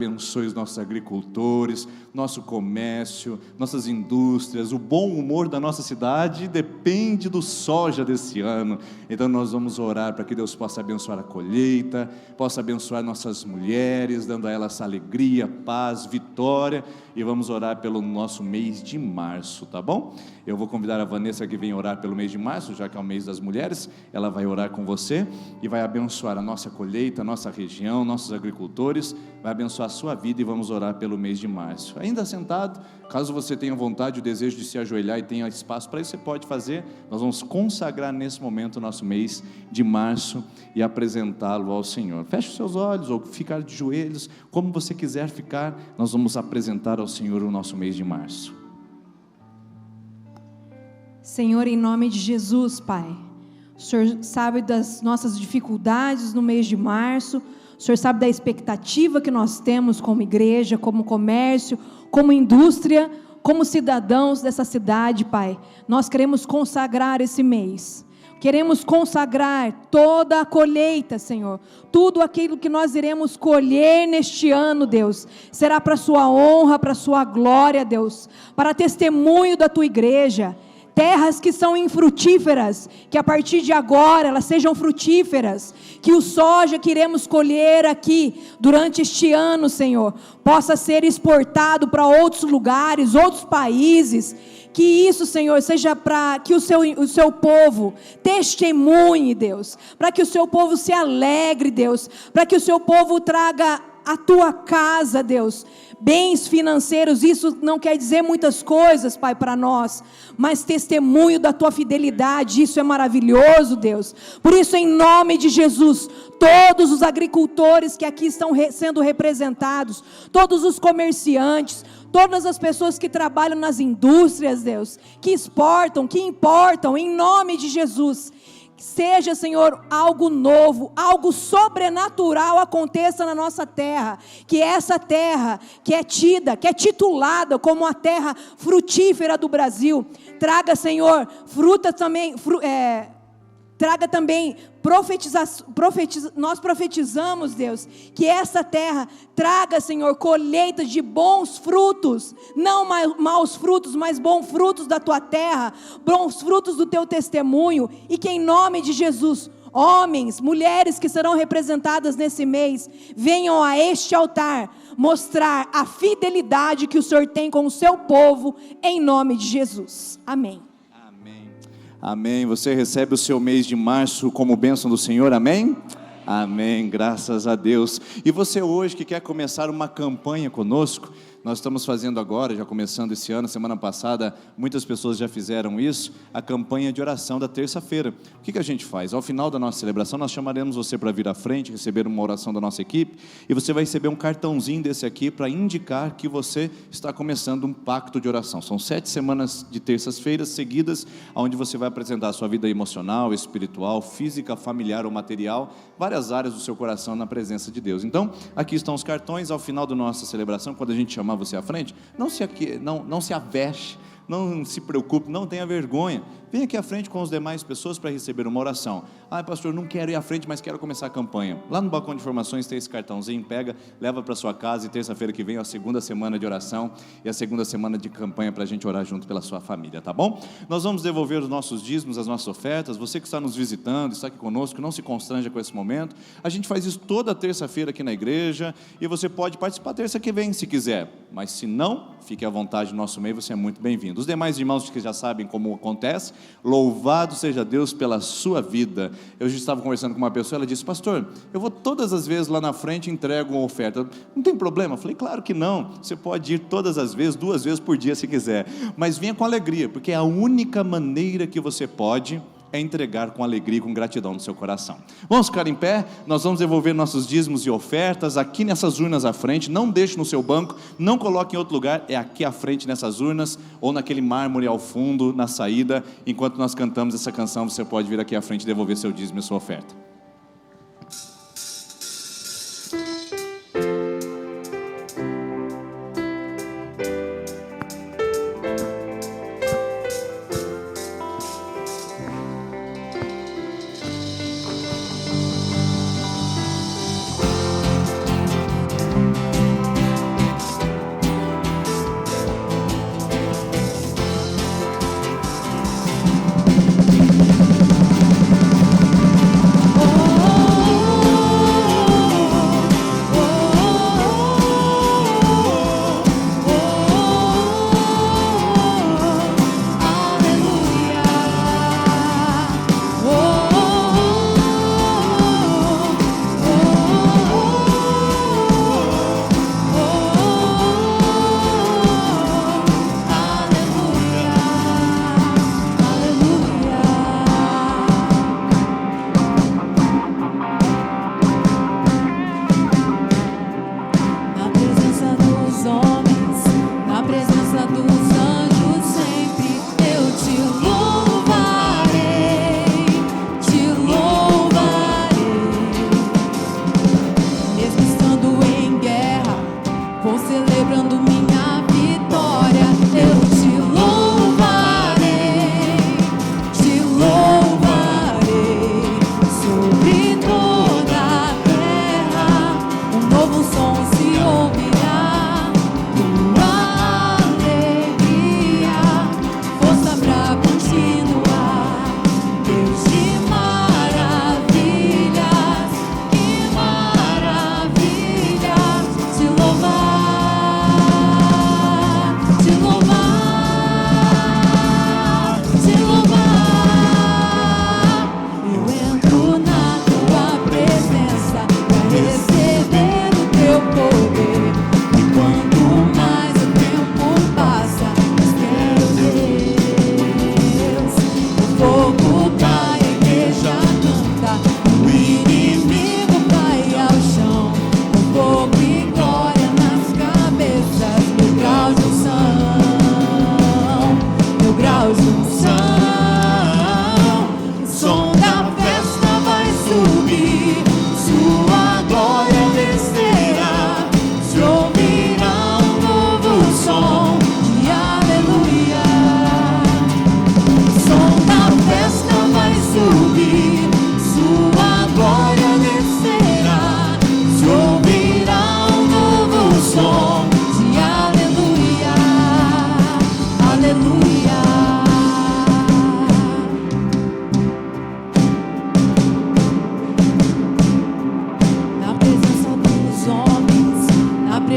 Abençoe os nossos agricultores, nosso comércio, nossas indústrias. O bom humor da nossa cidade depende do soja desse ano. Então nós vamos orar para que Deus possa abençoar a colheita, possa abençoar nossas mulheres, dando a elas alegria, paz, vitória. E vamos orar pelo nosso mês de março, tá bom? Eu vou convidar a Vanessa que vem orar pelo mês de março, já que é o mês das mulheres. Ela vai orar com você e vai abençoar a nossa colheita, a nossa região, nossos agricultores, vai abençoar a sua vida e vamos orar pelo mês de março. Ainda sentado, caso você tenha vontade, o desejo de se ajoelhar e tenha espaço para isso, você pode fazer. Nós vamos consagrar nesse momento o nosso mês de março e apresentá-lo ao Senhor. Feche os seus olhos ou ficar de joelhos, como você quiser ficar. Nós vamos apresentar ao Senhor o nosso mês de março. Senhor, em nome de Jesus, Pai, o Senhor sabe das nossas dificuldades no mês de março, o Senhor sabe da expectativa que nós temos como igreja, como comércio, como indústria, como cidadãos dessa cidade, Pai. Nós queremos consagrar esse mês. Queremos consagrar toda a colheita, Senhor. Tudo aquilo que nós iremos colher neste ano, Deus, será para a sua honra, para a sua glória, Deus, para testemunho da tua igreja. Terras que são infrutíferas, que a partir de agora elas sejam frutíferas, que o soja que iremos colher aqui durante este ano, Senhor, possa ser exportado para outros lugares, outros países. Que isso, Senhor, seja para que o seu povo testemunhe, Deus, para que o seu povo se alegre, Deus, para que o seu povo traga a tua casa, Deus, bens financeiros. Isso não quer dizer muitas coisas, Pai, para nós, mas testemunho da tua fidelidade. Isso é maravilhoso, Deus. Por isso, em nome de Jesus, todos os agricultores que aqui estão sendo representados, todos os comerciantes, todas as pessoas que trabalham nas indústrias, Deus, que exportam, que importam, em nome de Jesus, seja, Senhor, algo novo, algo sobrenatural aconteça na nossa terra, que essa terra que é titulada como a terra frutífera do Brasil, traga, Senhor, fruta também, traga também nós profetizamos, Deus, que essa terra traga, Senhor, colheita de bons frutos, não maus frutos, mas bons frutos da tua terra, bons frutos do teu testemunho, e que em nome de Jesus, homens, mulheres que serão representadas nesse mês, venham a este altar mostrar a fidelidade que o Senhor tem com o seu povo, em nome de Jesus. Amém. Amém. Você recebe o seu mês de março como bênção do Senhor, amém? Amém, graças a Deus. E você hoje que quer começar uma campanha conosco, nós estamos fazendo agora, já começando esse ano, semana passada, muitas pessoas já fizeram isso, a campanha de oração da terça-feira. O que a gente faz? Ao final da nossa celebração, nós chamaremos você para vir à frente, receber uma oração da nossa equipe, e você vai receber um cartãozinho desse aqui, para indicar que você está começando um pacto de oração. São 7 semanas de terças-feiras seguidas, onde você vai apresentar a sua vida emocional, espiritual, física, familiar ou material, várias áreas do seu coração na presença de Deus. Então, aqui estão os cartões. Ao final da nossa celebração, quando a gente chamar você à frente, não se avexe, não se preocupe, não tenha vergonha. Vem aqui à frente com as demais pessoas para receber uma oração. Ah, pastor, não quero ir à frente, mas quero começar a campanha. Lá no balcão de informações tem esse cartãozinho, pega, leva para sua casa, e terça-feira que vem é a segunda semana de oração e a segunda semana de campanha para a gente orar junto pela sua família, tá bom? Nós vamos devolver os nossos dízimos, as nossas ofertas. Você que está nos visitando, está aqui conosco, não se constranja com esse momento. A gente faz isso toda terça-feira aqui na igreja, e você pode participar terça que vem se quiser, mas se não, fique à vontade no nosso meio, você é muito bem-vindo. Os demais irmãos que já sabem como acontece, louvado seja Deus pela sua vida. Eu já estava conversando com uma pessoa, ela disse: pastor, eu vou todas as vezes lá na frente e entrego uma oferta, não tem problema? Eu falei: claro que não, você pode ir todas as vezes, 2 vezes por dia se quiser, mas venha com alegria, porque é a única maneira que você pode é entregar com alegria e com gratidão no seu coração. Vamos ficar em pé, nós vamos devolver nossos dízimos e ofertas aqui nessas urnas à frente. Não deixe no seu banco, não coloque em outro lugar, é aqui à frente nessas urnas, ou naquele mármore ao fundo, na saída. Enquanto nós cantamos essa canção, você pode vir aqui à frente e devolver seu dízimo e sua oferta.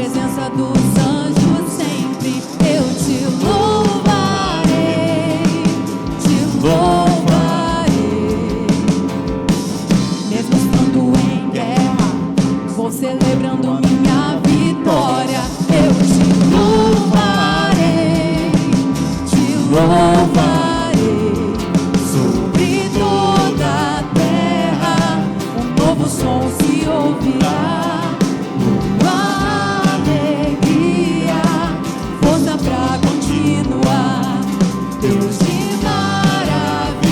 presença dos anjos sempre. Eu te louvarei, te louvarei. Mesmo estando em guerra, vou celebrando minha vitória. Eu te louvarei, te louvarei. Sobre toda a terra, um novo som se ouvirá. Uma alegria, força pra continuar. Deus de maravilhas,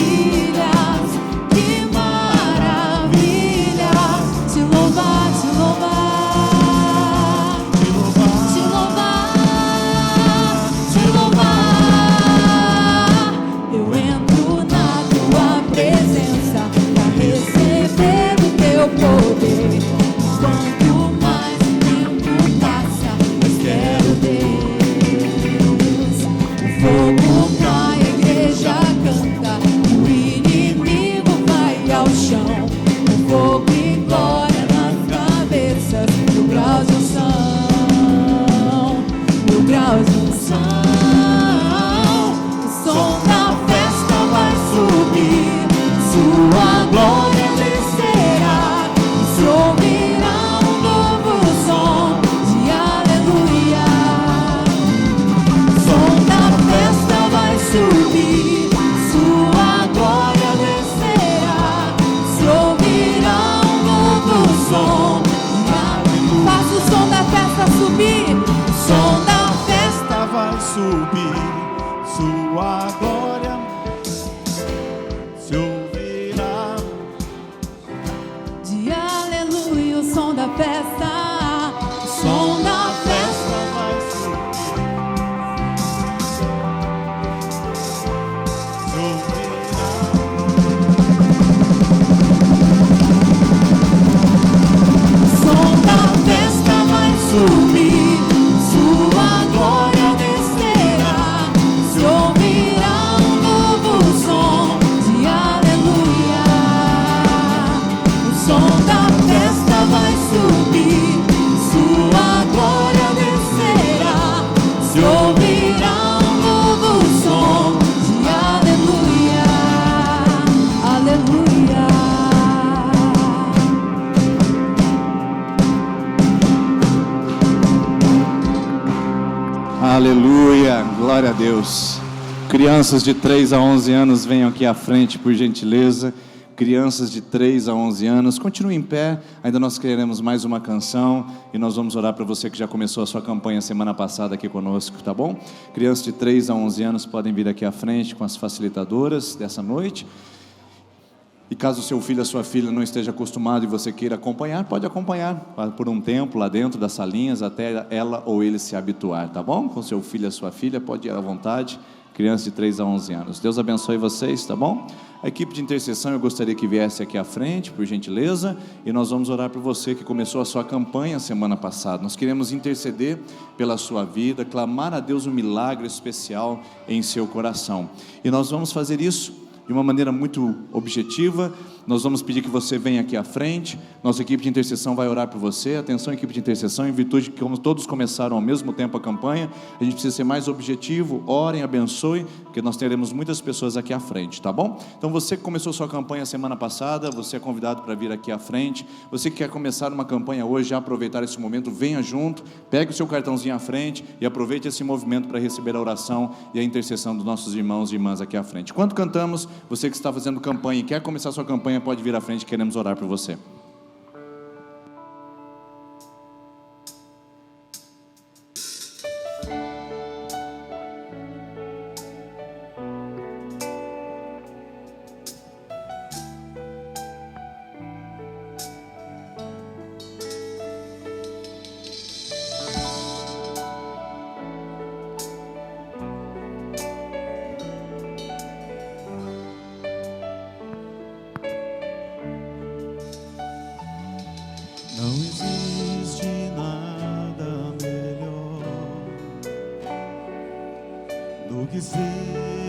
que maravilha. Te louvar, te louvar, te louvar, te louvar. Eu entro na tua presença pra receber o teu poder. Quanto mais o tempo passa, mais quero Deus. O fogo cai, a igreja canta, o inimigo vai ao chão. O fogo e glória nas cabeças, mil graus de unção, mil graus de unção. O som da festa vai subir, sua glória descerá. Se ouvirá um novo som de aleluia. O som da festa vai subir, sua glória descerá. Se ouvirá um novo som de aleluia. Faça o som da festa subir, o som da festa vai subir, sua glória se ouvirá. de aleluia. O som da festa, o som da festa Vai subir, se ouvirá. O som da festa vai subir, sua glória descerá. Se ouvirá um novo som de aleluia. O som da festa vai subir, sua glória descerá. Se ouvirá um novo som de aleluia, aleluia. Aleluia, glória a Deus. Crianças de 3 a 11 anos, venham aqui à frente, por gentileza. Crianças de 3 a 11 anos, continuem em pé. Ainda nós queremos mais uma canção e nós vamos orar para você que já começou a sua campanha semana passada aqui conosco, tá bom? Crianças de 3 a 11 anos podem vir aqui à frente com as facilitadoras dessa noite. E caso o seu filho ou a sua filha não esteja acostumado e você queira acompanhar, pode acompanhar por um tempo lá dentro das salinhas até ela ou ele se habituar, tá bom? Com seu filho ou a sua filha, pode ir à vontade, crianças de 3 a 11 anos. Deus abençoe vocês, tá bom? A equipe de intercessão eu gostaria que viesse aqui à frente, por gentileza, e nós vamos orar por você que começou a sua campanha semana passada. Nós queremos interceder pela sua vida, clamar a Deus um milagre especial em seu coração. E nós vamos fazer isso de uma maneira muito objetiva. Nós vamos pedir que você venha aqui à frente. Nossa equipe de intercessão vai orar por você. Atenção, equipe de intercessão, em virtude de que como todos começaram ao mesmo tempo a campanha, a gente precisa ser mais objetivo. Orem, abençoe, porque nós teremos muitas pessoas aqui à frente, tá bom? Então você que começou sua campanha semana passada, você é convidado para vir aqui à frente. Você que quer começar uma campanha hoje, já aproveitar esse momento, venha junto, pegue o seu cartãozinho à frente e aproveite esse movimento para receber a oração e a intercessão dos nossos irmãos e irmãs aqui à frente. Enquanto cantamos, você que está fazendo campanha e quer começar sua campanha, pode vir à frente, queremos orar por você. Não existe nada melhor do que ser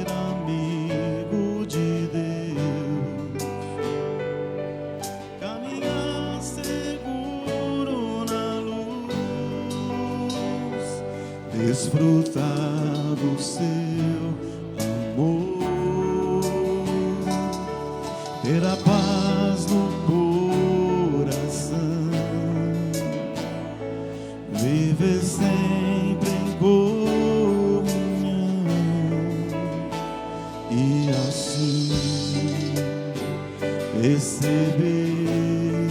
amigo de Deus, caminhar seguro na luz desfrutar do seu amor, ter a paz no coração, viver sempre em comunhão e assim receber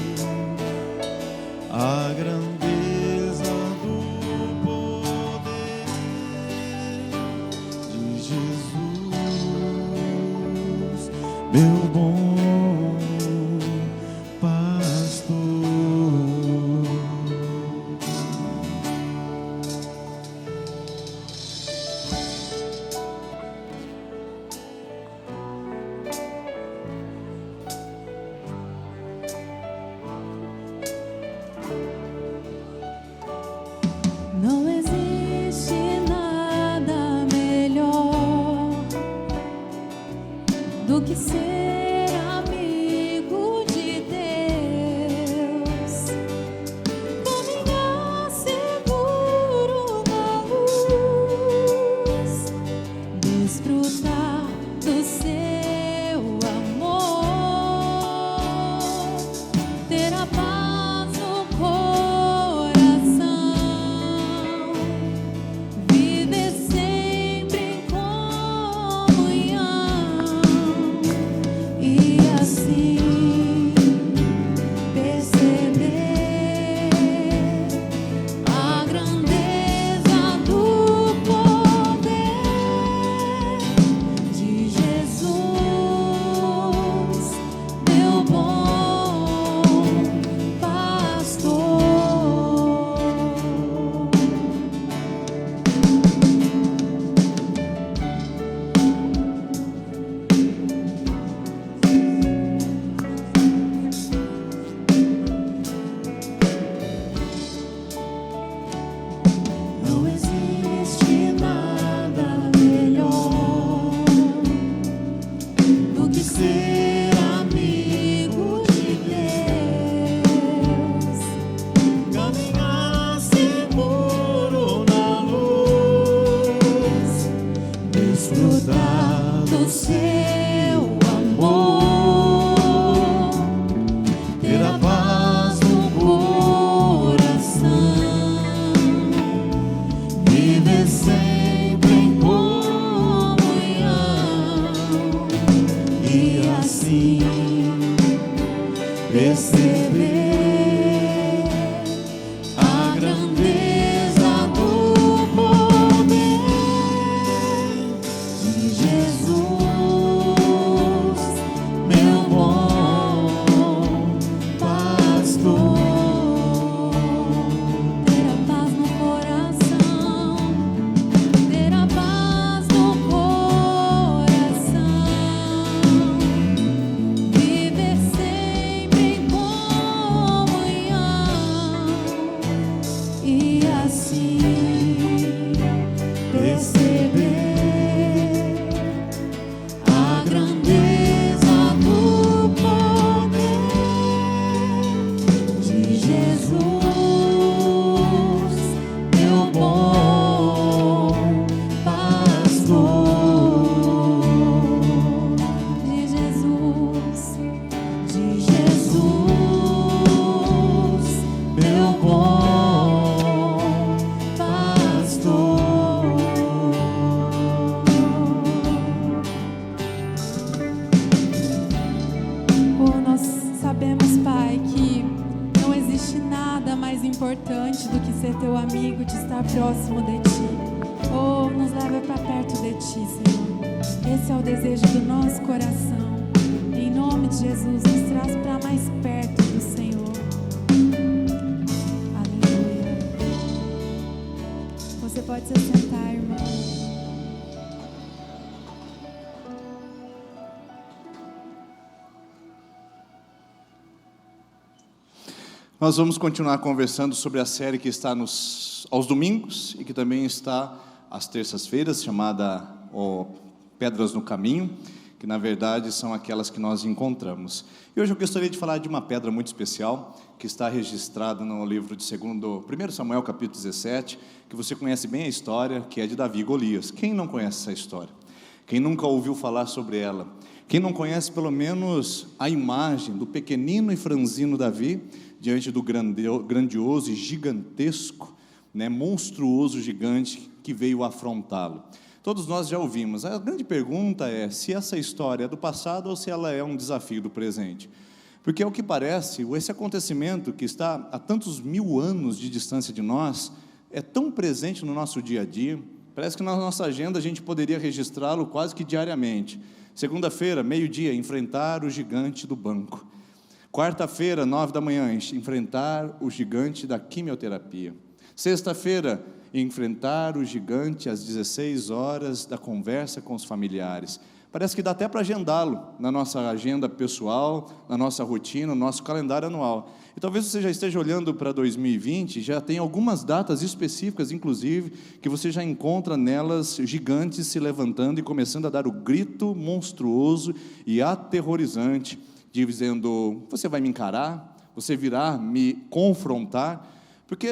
a grandeza do poder de Jesus, meu bom pastor. Não existe nada melhor do que ser amigo de Deus, caminhar seguro na luz, desfrutar do seu amor, ter a paz no coração, viver sempre em comunhão e assim perceber a grandeza do poder de Jesus, meu bom pastor. Não existe nada melhor do que ser amigo de Deus, Caminhar seguro na luz, desfrutar do seu amor, ter a paz no coração, viver sempre em comunhão e assim perceber a grandeza do poder de Jesus, meu bom pastor. Ter a paz no coração, ter a paz no coração, viver sempre em comunhão e assim perceber a grandeza do poder de Jesus, meu bom pastor. De Jesus, meu bom pastor. Oh, nós sabemos, Pai, que não existe nada mais importante do que ser teu amigo, de estar próximo de ti. Oh, nos leva para perto de ti, Senhor. Esse é o desejo do nosso coração. Em nome de Jesus, nos traz para mais perto do Senhor. Aleluia. Você pode se sentar, irmão. Nós vamos continuar conversando sobre a série que está aos domingos e que também está às terças-feiras, chamada Pedras no Caminho. que na verdade são aquelas que nós encontramos. E hoje eu gostaria de falar de uma pedra muito especial, que está registrada no livro de 1 Samuel capítulo 17, que você conhece bem a história, que é de Davi e Golias. Quem não conhece essa história? Quem nunca ouviu falar sobre ela? Quem não conhece pelo menos a imagem do pequenino e franzino Davi, diante do grandioso e gigantesco, monstruoso gigante que veio afrontá-lo? Todos nós já ouvimos. A grande pergunta é se essa história é do passado ou se ela é um desafio do presente. Porque, ao que parece, esse acontecimento que está a tantos mil anos de distância de nós, é tão presente no nosso dia a dia, parece que na nossa agenda a gente poderia registrá-lo quase que diariamente. Segunda-feira, meio-dia, enfrentar o gigante do banco. Quarta-feira, 9 da manhã, enfrentar o gigante da quimioterapia. Sexta-feira, enfrentar o gigante às 16 horas da conversa com os familiares. Parece que dá até para agendá-lo na nossa agenda pessoal, na nossa rotina, no nosso calendário anual. E talvez você já esteja olhando para 2020, já tem algumas datas específicas, inclusive, que você já encontra nelas gigantes se levantando e começando a dar o grito monstruoso e aterrorizante, dizendo: você vai me encarar? Você virá me confrontar? Porque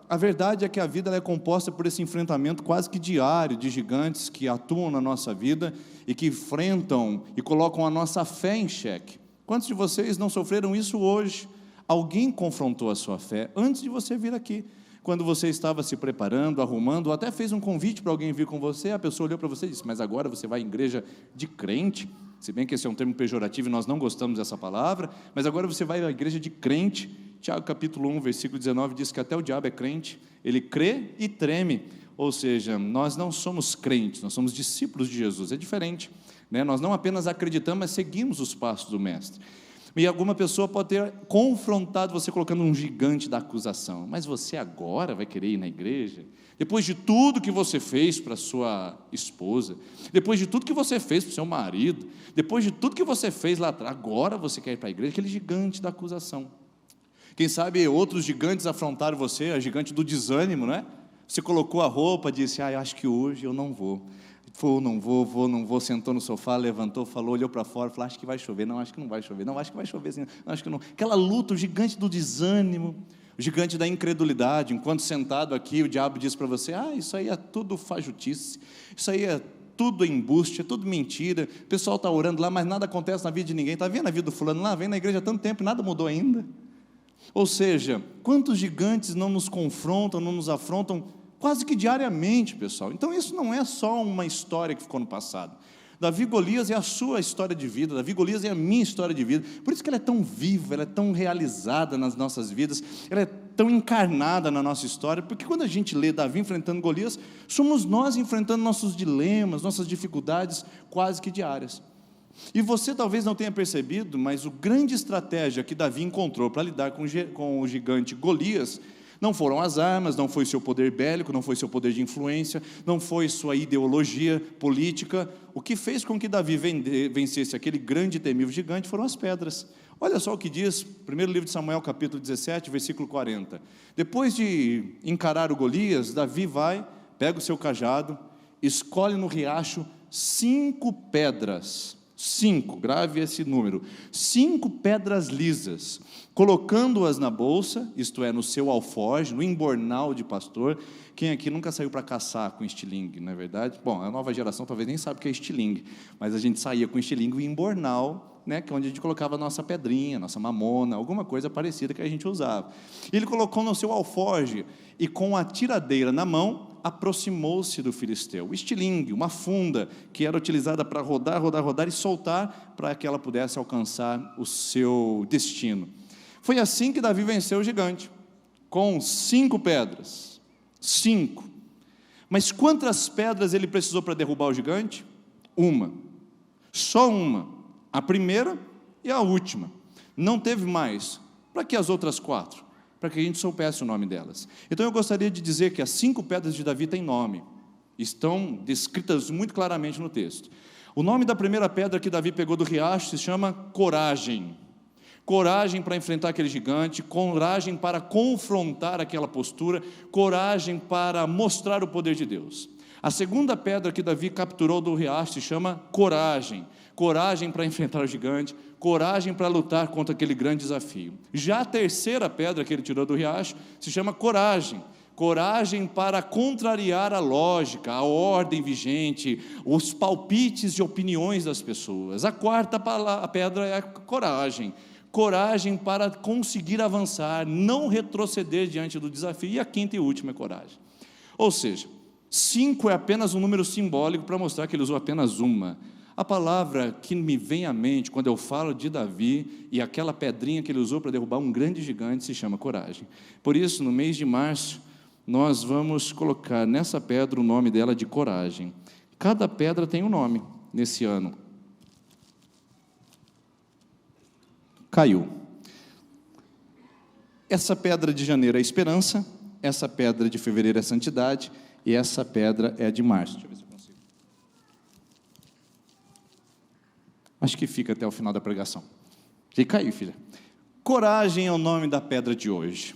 a verdade é que a vida ela é composta por esse enfrentamento quase que diário de gigantes que atuam na nossa vida e que enfrentam e colocam a nossa fé em xeque. Quantos de vocês não sofreram isso hoje? Alguém confrontou a sua fé antes de você vir aqui. Quando você estava se preparando, arrumando, ou até fez um convite para alguém vir com você, a pessoa olhou para você e disse: mas agora você vai em igreja de crente? Se bem que esse é um termo pejorativo e nós não gostamos dessa palavra, mas agora você vai à igreja de crente. Tiago capítulo 1, versículo 19 diz que até o diabo é crente, ele crê e treme. Ou seja, nós não somos crentes, nós somos discípulos de Jesus, é diferente, Nós não apenas acreditamos, mas seguimos os passos do mestre. E alguma pessoa pode ter confrontado você colocando um gigante da acusação: mas você agora vai querer ir na igreja? Depois de tudo que você fez para sua esposa, depois de tudo que você fez para o seu marido, depois de tudo que você fez lá atrás, agora você quer ir para a igreja? Aquele gigante da acusação. Quem sabe outros gigantes afrontaram você, a gigante do desânimo, Você colocou a roupa, disse: eu acho que hoje eu não vou. Não vou, sentou no sofá, levantou, falou, olhou para fora, falou: acho que vai chover, não, acho que não vai chover, não, acho que vai chover, sim, não, acho que não. Aquela luta, o gigante do desânimo, o gigante da incredulidade. Enquanto sentado aqui, o diabo diz para você: isso aí é tudo fajutice, isso aí é tudo embuste, é tudo mentira, o pessoal está orando lá, mas nada acontece na vida de ninguém. Está vendo a vida do fulano lá? Vem na igreja há tanto tempo e nada mudou ainda. Ou seja, quantos gigantes não nos confrontam, não nos afrontam quase que diariamente, pessoal. Então isso não é só uma história que ficou no passado. Davi e Golias é a sua história de vida, Davi e Golias é a minha história de vida. Por isso que ela é tão viva, ela é tão realizada nas nossas vidas, ela é tão encarnada na nossa história, porque quando a gente lê Davi enfrentando Golias, somos nós enfrentando nossos dilemas, nossas dificuldades quase que diárias. E você talvez não tenha percebido, mas a grande estratégia que Davi encontrou para lidar com o gigante Golias não foram as armas, não foi seu poder bélico, não foi seu poder de influência, não foi sua ideologia política. O que fez com que Davi vencesse aquele grande e temível gigante foram as pedras. Olha só o que diz, primeiro livro de Samuel, capítulo 17, versículo 40. Depois de encarar o Golias, Davi vai, pega o seu cajado, escolhe no riacho 5 pedras. 5, grave esse número, 5 pedras lisas, colocando-as na bolsa, isto é, no seu alforje, no embornal de pastor. Quem aqui nunca saiu para caçar com estilingue, não é verdade? Bom, a nova geração talvez nem sabe o que é estilingue, mas a gente saía com estilingue e embornal, que é onde a gente colocava a nossa pedrinha, nossa mamona, alguma coisa parecida que a gente usava. E ele colocou no seu alforje, e com a tiradeira na mão, aproximou-se do filisteu. O estilingue, uma funda que era utilizada para rodar e soltar, para que ela pudesse alcançar o seu destino. Foi assim que Davi venceu o gigante, com 5 pedras. 5. Mas quantas pedras ele precisou para derrubar o gigante? 1. Só uma. A primeira e a última. Não teve mais. Para que as outras 4? Para que a gente soubesse o nome delas. Então eu gostaria de dizer que as 5 pedras de Davi têm nome, estão descritas muito claramente no texto. O nome da primeira pedra que Davi pegou do riacho se chama coragem. Coragem para enfrentar aquele gigante, coragem para confrontar aquela postura, coragem para mostrar o poder de Deus. A segunda pedra que Davi capturou do riacho se chama coragem. Coragem para enfrentar o gigante, coragem para lutar contra aquele grande desafio. Já a terceira pedra que ele tirou do riacho se chama coragem. Coragem para contrariar a lógica, a ordem vigente, os palpites e opiniões das pessoas. A quarta pedra é a coragem. Coragem para conseguir avançar, não retroceder diante do desafio. E a quinta e última é coragem. Ou seja, 5 é apenas um número simbólico para mostrar que ele usou apenas uma. A palavra que me vem à mente quando eu falo de Davi e aquela pedrinha que ele usou para derrubar um grande gigante se chama coragem. Por isso, no mês de março, nós vamos colocar nessa pedra o nome dela de coragem. Cada pedra tem um nome nesse ano. Caiu. Essa pedra de janeiro é esperança, essa pedra de fevereiro é santidade e essa pedra é de março. Deixa eu ver se eu consigo. Acho que fica até o final da pregação. Fica aí, filha. Coragem é o nome da pedra de hoje,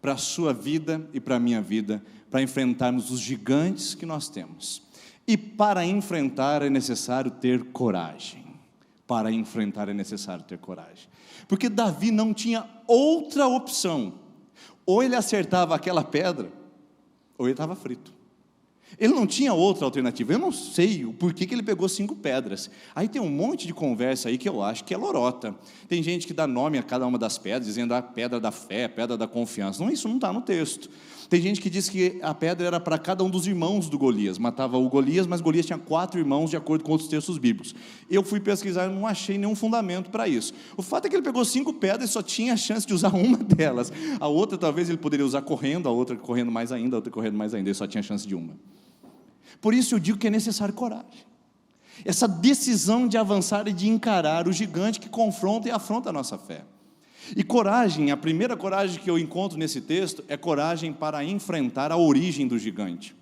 para a sua vida e para a minha vida, para enfrentarmos os gigantes que nós temos. E para enfrentar é necessário ter coragem. Para enfrentar é necessário ter coragem. Porque Davi não tinha outra opção. Ou ele acertava aquela pedra, ou ele estava frito. Ele não tinha outra alternativa. Eu não sei o porquê que ele pegou 5 pedras. Aí tem um monte de conversa aí que eu acho que é lorota. Tem gente que dá nome a cada uma das pedras, dizendo a pedra da fé, a pedra da confiança. Não, isso não está no texto. Tem gente que diz que a pedra era para cada um dos irmãos do Golias. Matava o Golias, mas Golias tinha 4 irmãos, de acordo com outros textos bíblicos. Eu fui pesquisar e não achei nenhum fundamento para isso. O fato é que ele pegou 5 pedras e só tinha a chance de usar uma delas. A outra talvez ele poderia usar correndo, a outra correndo mais ainda, a outra correndo mais ainda. Ele só tinha chance de uma. Por isso eu digo que é necessário coragem. Essa decisão de avançar e de encarar o gigante que confronta e afronta a nossa fé. E coragem, a primeira coragem que eu encontro nesse texto é coragem para enfrentar a origem do gigante.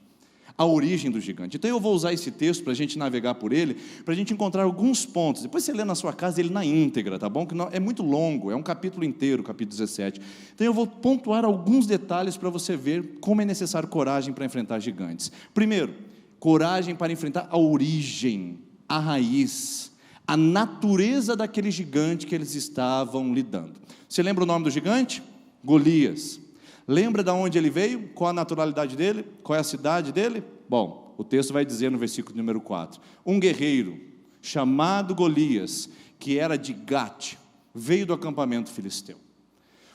A origem do gigante. Então eu vou usar esse texto para a gente navegar por ele, para a gente encontrar alguns pontos. Depois você lê na sua casa ele na íntegra, tá bom? Que não, é muito longo, é um capítulo inteiro, capítulo 17. Então eu vou pontuar alguns detalhes para você ver como é necessário coragem para enfrentar gigantes. Primeiro, coragem para enfrentar a origem, a raiz, a natureza daquele gigante que eles estavam lidando. Você lembra o nome do gigante? Golias. Lembra de onde ele veio? Qual a naturalidade dele? Qual é a cidade dele? Bom, o texto vai dizer no versículo número 4. Um guerreiro chamado Golias, que era de Gate, veio do acampamento filisteu.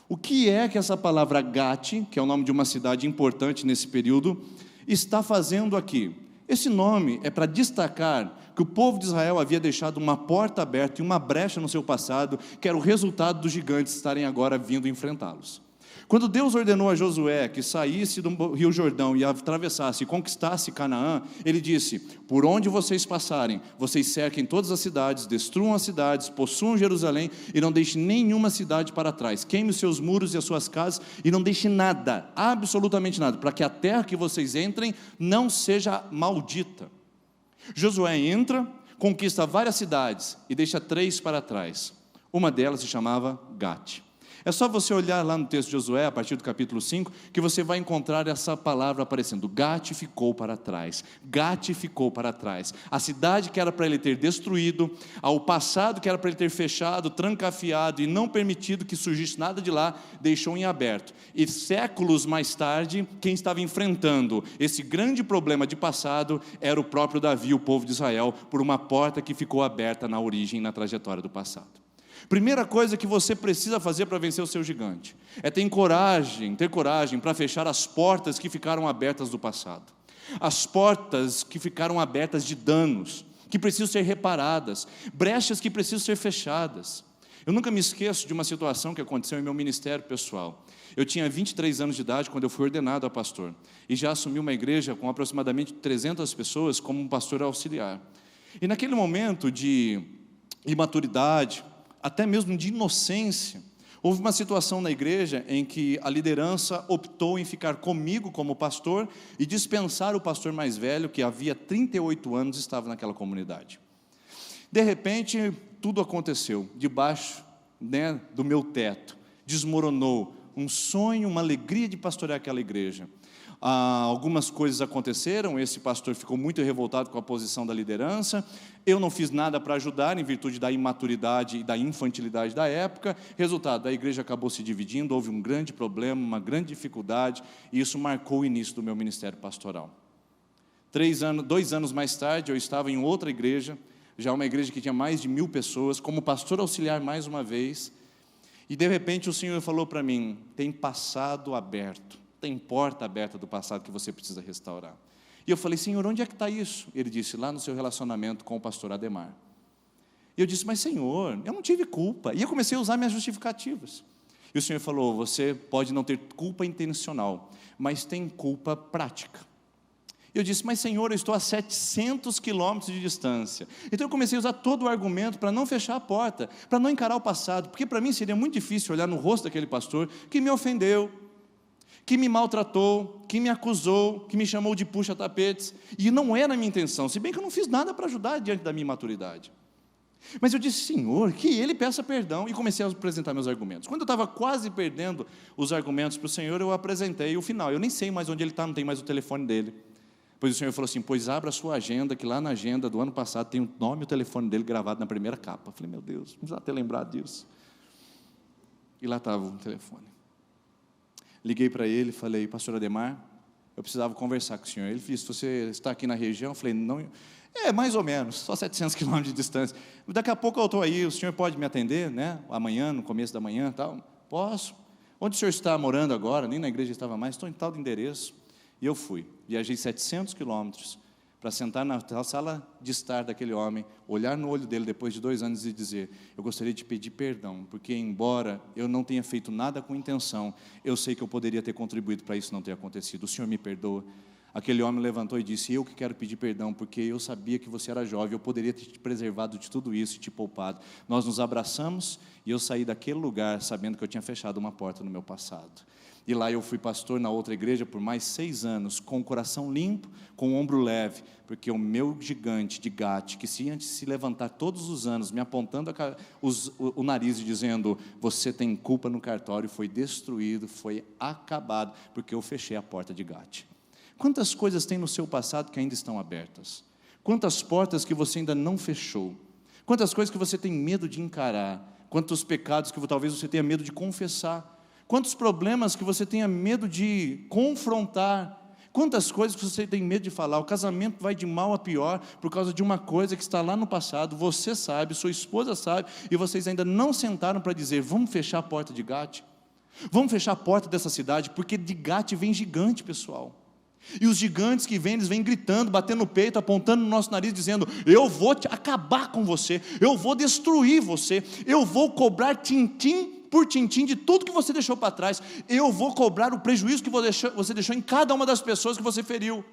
O que é que essa palavra Gate, que é o nome de uma cidade importante nesse período, está fazendo aqui? Esse nome é para destacar que o povo de Israel havia deixado uma porta aberta e uma brecha no seu passado, que era o resultado dos gigantes estarem agora vindo enfrentá-los. Quando Deus ordenou a Josué que saísse do Rio Jordão e atravessasse e conquistasse Canaã, ele disse: por onde vocês passarem, vocês cerquem todas as cidades, destruam as cidades, possuam Jerusalém e não deixem nenhuma cidade para trás. Queime os seus muros e as suas casas e não deixe nada, absolutamente nada, para que a terra que vocês entrem não seja maldita. Josué entra, conquista várias cidades e deixa 3 para trás. Uma delas se chamava Gate. É só você olhar lá no texto de Josué, a partir do capítulo 5, que você vai encontrar essa palavra aparecendo. Gate ficou para trás. Gate ficou para trás. A cidade que era para ele ter destruído, ao passado que era para ele ter fechado, trancafiado e não permitido que surgisse nada de lá, deixou em aberto. E séculos mais tarde, quem estava enfrentando esse grande problema de passado era o próprio Davi, o povo de Israel, por uma porta que ficou aberta na origem, na trajetória do passado. Primeira coisa que você precisa fazer para vencer o seu gigante é ter coragem para fechar as portas que ficaram abertas do passado. As portas que ficaram abertas de danos, que precisam ser reparadas, brechas que precisam ser fechadas. Eu nunca me esqueço de uma situação que aconteceu em meu ministério pessoal. Eu tinha 23 anos de idade quando eu fui ordenado a pastor, e já assumi uma igreja com aproximadamente 300 pessoas como um pastor auxiliar. E naquele momento de imaturidade, até mesmo de inocência, houve uma situação na igreja em que a liderança optou em ficar comigo como pastor e dispensar o pastor mais velho, que havia 38 anos estava naquela comunidade. De repente, tudo aconteceu, debaixo do meu teto, desmoronou um sonho, uma alegria de pastorear aquela igreja. Algumas coisas aconteceram, esse pastor ficou muito revoltado com a posição da liderança, eu não fiz nada para ajudar, em virtude da imaturidade e da infantilidade da época. Resultado, a igreja acabou se dividindo, houve um grande problema, uma grande dificuldade, e isso marcou o início do meu ministério pastoral. 2 anos mais tarde, eu estava em outra igreja, já uma igreja que tinha mais de 1000 pessoas, como pastor auxiliar mais uma vez, e de repente o Senhor falou para mim: tem passado aberto, tem porta aberta do passado que você precisa restaurar. E eu falei: Senhor, onde é que está isso? Ele disse: lá no seu relacionamento com o pastor Ademar. E eu disse: mas Senhor, eu não tive culpa. E eu comecei a usar minhas justificativas. E o Senhor falou: você pode não ter culpa intencional, mas tem culpa prática. Eu disse: mas Senhor, eu estou a 700 quilômetros de distância. Então eu comecei a usar todo o argumento para não fechar a porta, para não encarar o passado, porque para mim seria muito difícil olhar no rosto daquele pastor que me ofendeu, que me maltratou, que me acusou, que me chamou de puxa-tapetes, e não era a minha intenção, se bem que eu não fiz nada para ajudar diante da minha imaturidade. Mas eu disse: Senhor, que Ele peça perdão, e comecei a apresentar meus argumentos. Quando eu estava quase perdendo os argumentos para o Senhor, eu apresentei o final. Eu nem sei mais onde ele está, não tem mais o telefone dele. Pois o Senhor falou assim: pois abra a sua agenda, que lá na agenda do ano passado tem o nome e o telefone dele gravado na primeira capa. Eu falei: meu Deus, não precisava ter lembrado disso. E lá estava o telefone. Liguei para ele e falei: pastor Ademar, eu precisava conversar com o senhor. Ele disse: você está aqui na região? Eu falei: não, mais ou menos, só 700 quilômetros de distância. Daqui a pouco eu estou aí, o senhor pode me atender, né? Amanhã, no começo da manhã, tal? Posso. Onde o senhor está morando agora? Nem na igreja estava mais, estou em tal endereço. E eu fui, viajei 700 quilômetros para sentar na sala de estar daquele homem, olhar no olho dele depois de 2 anos e dizer: eu gostaria de pedir perdão, porque embora eu não tenha feito nada com intenção, eu sei que eu poderia ter contribuído para isso não ter acontecido. O senhor me perdoa? Aquele homem levantou e disse: eu que quero pedir perdão, porque eu sabia que você era jovem, eu poderia ter te preservado de tudo isso e te poupado. Nós nos abraçamos e eu saí daquele lugar sabendo que eu tinha fechado uma porta no meu passado. E lá eu fui pastor na outra igreja por mais 6 anos, com o coração limpo, com o ombro leve, porque o meu gigante de Gate, que se antes se levantar todos os anos, me apontando o nariz e dizendo: você tem culpa no cartório, foi destruído, foi acabado, porque eu fechei a porta de Gate. Quantas coisas tem no seu passado que ainda estão abertas? Quantas portas que você ainda não fechou? Quantas coisas que você tem medo de encarar? Quantos pecados que talvez você tenha medo de confessar? Quantos problemas que você tenha medo de confrontar? Quantas coisas que você tem medo de falar? O casamento vai de mal a pior por causa de uma coisa que está lá no passado. Você sabe, sua esposa sabe, e vocês ainda não sentaram para dizer: vamos fechar a porta de Gate? Vamos fechar a porta dessa cidade, porque de Gate vem gigante, pessoal. E os gigantes que vêm, eles vêm gritando, batendo no peito, apontando no nosso nariz, dizendo: eu vou acabar com você, eu vou destruir você, eu vou cobrar tintim por tintim de tudo que você deixou para trás, eu vou cobrar o prejuízo que você deixou em cada uma das pessoas que você feriu.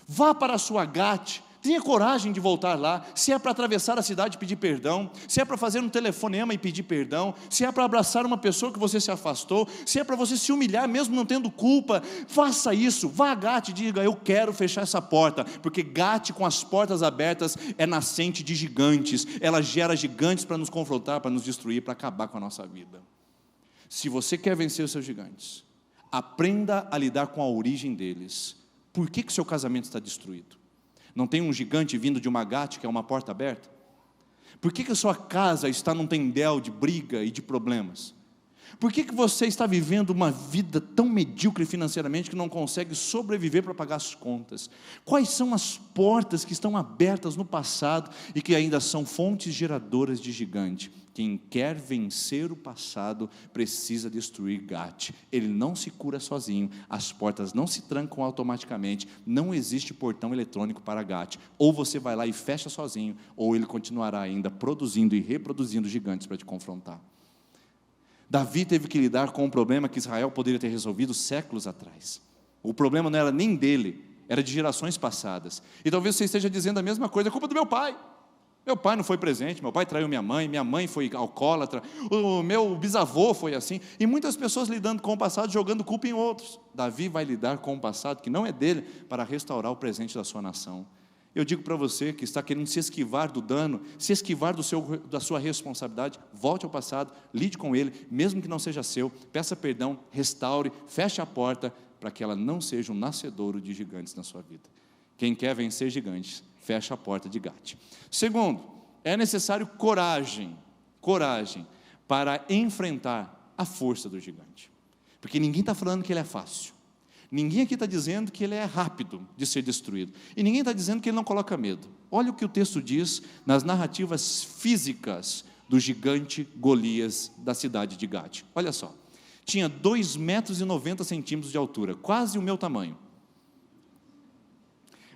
Vá para a sua Gate, tenha coragem de voltar lá. Se é para atravessar a cidade e pedir perdão, se é para fazer um telefonema e pedir perdão, se é para abraçar uma pessoa que você se afastou, se é para você se humilhar mesmo não tendo culpa, faça isso. Vá a Gate e diga: eu quero fechar essa porta, porque Gate com as portas abertas é nascente de gigantes, ela gera gigantes para nos confrontar, para nos destruir, para acabar com a nossa vida. Se você quer vencer os seus gigantes, aprenda a lidar com a origem deles. Por que o seu casamento está destruído? Não tem um gigante vindo de uma Gate, que é uma porta aberta? Por que a sua casa está num tendel de briga e de problemas? Por que você está vivendo uma vida tão medíocre financeiramente que não consegue sobreviver para pagar as contas? Quais são as portas que estão abertas no passado e que ainda são fontes geradoras de gigante? Quem quer vencer o passado precisa destruir Gate. Ele não se cura sozinho, as portas não se trancam automaticamente, não existe portão eletrônico para Gate. Ou você vai lá e fecha sozinho, ou ele continuará ainda produzindo e reproduzindo gigantes para te confrontar. Davi teve que lidar com um problema que Israel poderia ter resolvido séculos atrás. O problema não era nem dele, era de gerações passadas. E talvez você esteja dizendo a mesma coisa: é culpa do meu pai. Meu pai não foi presente, meu pai traiu minha mãe foi alcoólatra, o meu bisavô foi assim. E muitas pessoas lidando com o passado, jogando culpa em outros. Davi vai lidar com o passado que não é dele, para restaurar o presente da sua nação. Eu digo para você que está querendo se esquivar do dano, se esquivar da sua responsabilidade, volte ao passado, lide com ele, mesmo que não seja seu, peça perdão, restaure, feche a porta, para que ela não seja um nascedouro de gigantes na sua vida. Quem quer vencer gigantes, fecha a porta de Gate. Segundo, é necessário coragem para enfrentar a força do gigante. Porque ninguém está falando que ele é fácil. Ninguém aqui está dizendo que ele é rápido de ser destruído. E ninguém está dizendo que ele não coloca medo. Olha o que o texto diz nas narrativas físicas do gigante Golias da cidade de Gate. Olha só, tinha 2,90 metros de altura, quase o meu tamanho.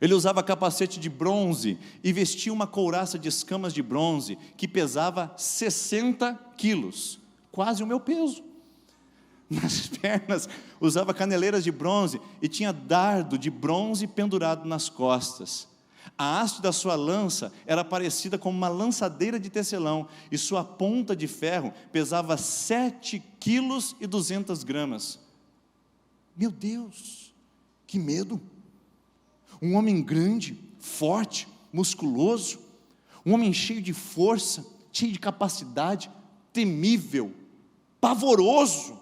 Ele usava capacete de bronze e vestia uma couraça de escamas de bronze que pesava 60 quilos, quase o meu peso. Nas pernas usava caneleiras de bronze e tinha dardo de bronze pendurado nas costas. A haste da sua lança era parecida com uma lançadeira de tecelão e sua ponta de ferro pesava 7,2 kg. Meu Deus, que medo! Um homem grande, forte, musculoso, um homem cheio de força, cheio de capacidade, temível, pavoroso.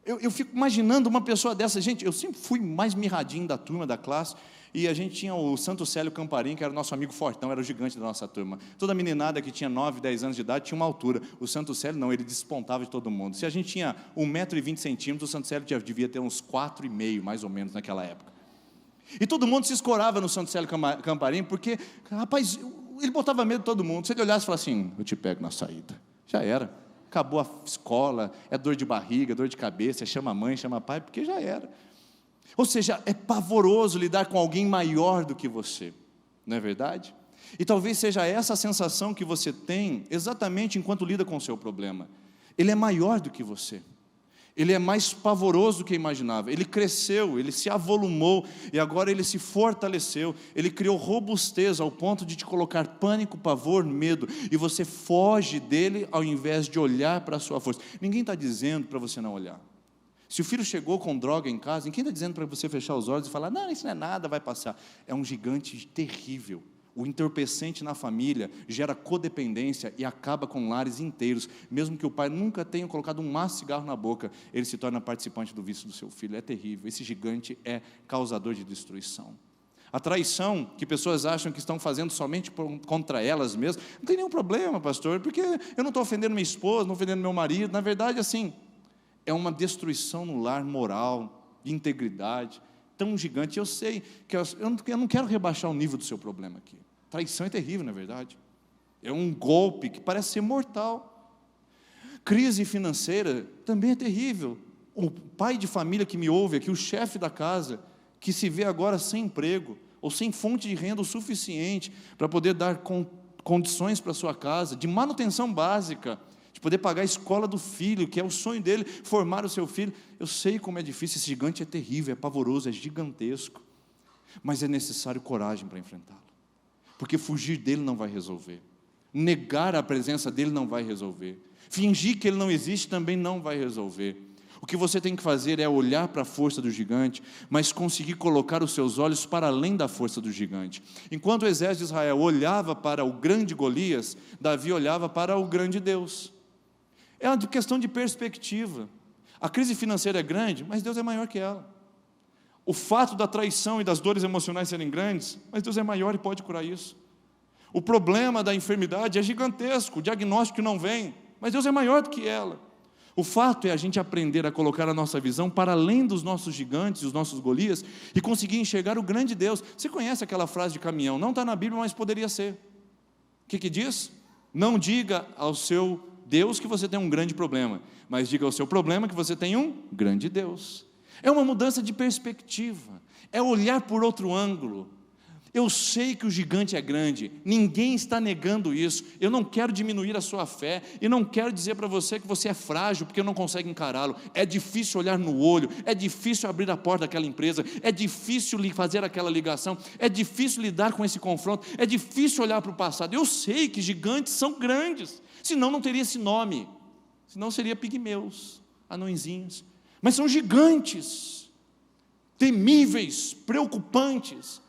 Eu fico imaginando uma pessoa dessa. Gente, eu sempre fui mais mirradinho da turma, da classe, e a gente tinha o Santo Célio Camparim, que era o nosso amigo fortão, era o gigante da nossa turma. Toda meninada que tinha 9, 10 anos de idade tinha uma altura. O Santo Célio não, ele despontava de todo mundo. Se a gente tinha 1,20 m, o Santo Célio devia ter uns 4,5, mais ou menos, naquela época. E todo mundo se escorava no Santo Célio Camparim, porque, rapaz, ele botava medo de todo mundo. Se ele olhasse e falasse assim, eu te pego na saída, já era. Acabou a escola, é dor de barriga, dor de cabeça, chama a mãe, chama pai, porque já era. Ou seja, é pavoroso lidar com alguém maior do que você, não é verdade? E talvez seja essa a sensação que você tem exatamente enquanto lida com o seu problema. Ele é maior do que você. Ele é mais pavoroso do que imaginava. Ele cresceu, ele se avolumou e agora ele se fortaleceu. Ele criou robustez ao ponto de te colocar pânico, pavor, medo. E você foge dele ao invés de olhar para a sua força. Ninguém está dizendo para você não olhar. Se o filho chegou com droga em casa, ninguém está dizendo para você fechar os olhos e falar, não, isso não é nada, vai passar. É um gigante terrível. O entorpecente na família gera codependência e acaba com lares inteiros. Mesmo que o pai nunca tenha colocado um maço de cigarro na boca, ele se torna participante do vício do seu filho. É terrível. Esse gigante é causador de destruição. A traição, que pessoas acham que estão fazendo somente contra elas mesmas, não tem nenhum problema, pastor, porque eu não estou ofendendo minha esposa, não ofendendo meu marido. Na verdade, assim, é uma destruição no lar moral, de integridade, tão gigante. Eu sei que eu não quero rebaixar o nível do seu problema aqui. Traição é terrível, na verdade. É um golpe que parece ser mortal. Crise financeira também é terrível. O pai de família que me ouve aqui, o chefe da casa, que se vê agora sem emprego, ou sem fonte de renda o suficiente para poder dar condições para a sua casa, de manutenção básica, de poder pagar a escola do filho, que é o sonho dele, formar o seu filho. Eu sei como é difícil, esse gigante é terrível, é pavoroso, é gigantesco, mas é necessário coragem para enfrentá-lo, porque fugir dele não vai resolver, negar a presença dele não vai resolver, fingir que ele não existe também não vai resolver. O que você tem que fazer é olhar para a força do gigante, mas conseguir colocar os seus olhos para além da força do gigante. Enquanto o exército de Israel olhava para o grande Golias, Davi olhava para o grande Deus. É uma questão de perspectiva. A crise financeira é grande, mas Deus é maior que ela. O fato da traição e das dores emocionais serem grandes, mas Deus é maior e pode curar isso. O problema da enfermidade é gigantesco, o diagnóstico não vem, mas Deus é maior do que ela. O fato é a gente aprender a colocar a nossa visão para além dos nossos gigantes, os nossos Golias, e conseguir enxergar o grande Deus. Você conhece aquela frase de caminhão? Não está na Bíblia, mas poderia ser. O que diz? Não diga ao seu Deus que você tem um grande problema, mas diga ao seu problema que você tem um grande Deus. É uma mudança de perspectiva, é olhar por outro ângulo. Eu sei que o gigante é grande, ninguém está negando isso. Eu não quero diminuir a sua fé, e não quero dizer para você que você é frágil porque não consegue encará-lo. É difícil olhar no olho, é difícil abrir a porta daquela empresa, é difícil fazer aquela ligação, é difícil lidar com esse confronto, é difícil olhar para o passado. Eu sei que gigantes são grandes, senão não teria esse nome, senão seria pigmeus, anõezinhos. Mas são gigantes, temíveis, preocupantes.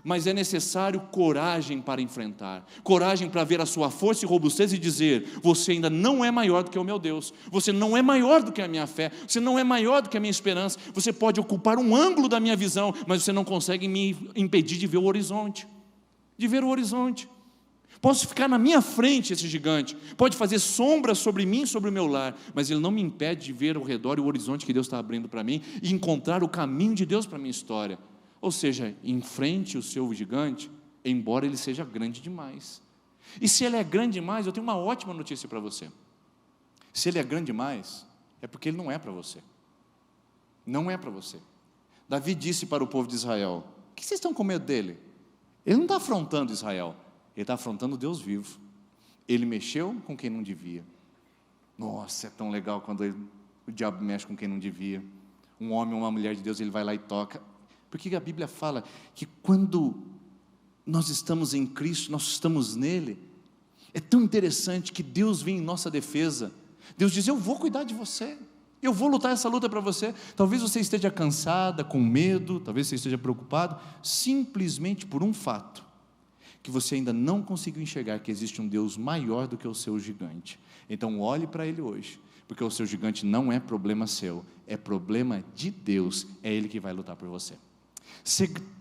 mas é necessário coragem para enfrentar, coragem para ver a sua força e robustez e dizer: você ainda não é maior do que o meu Deus, você não é maior do que a minha fé, você não é maior do que a minha esperança, você pode ocupar um ângulo da minha visão, mas você não consegue me impedir de ver o horizonte, Posso ficar na minha frente esse gigante, pode fazer sombra sobre mim, sobre o meu lar, mas ele não me impede de ver ao redor o horizonte que Deus está abrindo para mim e encontrar o caminho de Deus para a minha história. Ou seja, enfrente o seu gigante, embora ele seja grande demais. E se ele é grande demais, eu tenho uma ótima notícia para você. Se ele é grande demais, é porque ele não é para você. Não é para você. Davi disse para o povo de Israel: o que vocês estão com medo dele? Ele não está afrontando Israel, ele está afrontando o Deus vivo. Ele mexeu com quem não devia. Nossa, é tão legal quando o diabo mexe com quem não devia. Um homem ou uma mulher de Deus, ele vai lá e toca. Porque a Bíblia fala que quando nós estamos em Cristo, nós estamos nele, é tão interessante que Deus vem em nossa defesa. Deus diz: eu vou cuidar de você, eu vou lutar essa luta para você. Talvez você esteja cansada, com medo, talvez você esteja preocupado, simplesmente por um fato, que você ainda não conseguiu enxergar que existe um Deus maior do que o seu gigante. Então olhe para ele hoje, porque o seu gigante não é problema seu, é problema de Deus, é ele que vai lutar por você.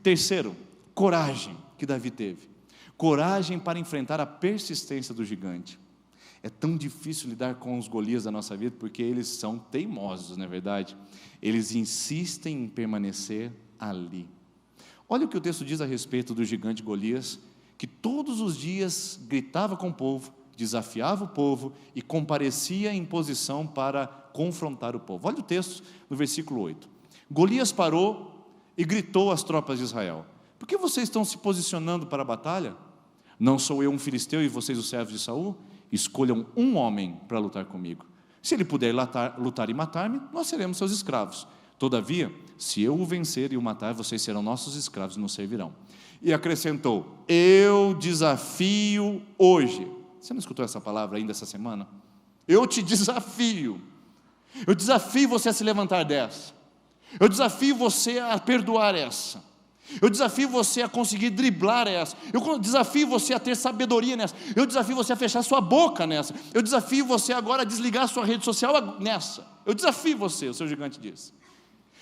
Terceiro, coragem que Davi teve, coragem para enfrentar a persistência do gigante. É tão difícil lidar com os Golias da nossa vida, porque eles são teimosos, não é verdade? Eles insistem em permanecer ali. Olha o que o texto diz a respeito do gigante Golias, que todos os dias gritava com o povo, desafiava o povo e comparecia em posição para confrontar o povo. Olha o texto no versículo 8. Golias parou e gritou às tropas de Israel: por que vocês estão se posicionando para a batalha? Não sou eu um filisteu e vocês os servos de Saul? Escolham um homem para lutar comigo. Se ele puder lutar e matar-me, nós seremos seus escravos. Todavia, se eu o vencer e o matar, vocês serão nossos escravos e nos servirão. E acrescentou: eu desafio hoje. Você não escutou essa palavra ainda essa semana? Eu te desafio. Eu desafio você a se levantar dessa. Eu desafio você a perdoar essa. Eu desafio você a conseguir driblar essa. Eu desafio você a ter sabedoria nessa. Eu desafio você a fechar sua boca nessa. Eu desafio você agora a desligar sua rede social nessa. Eu desafio você, o seu gigante diz.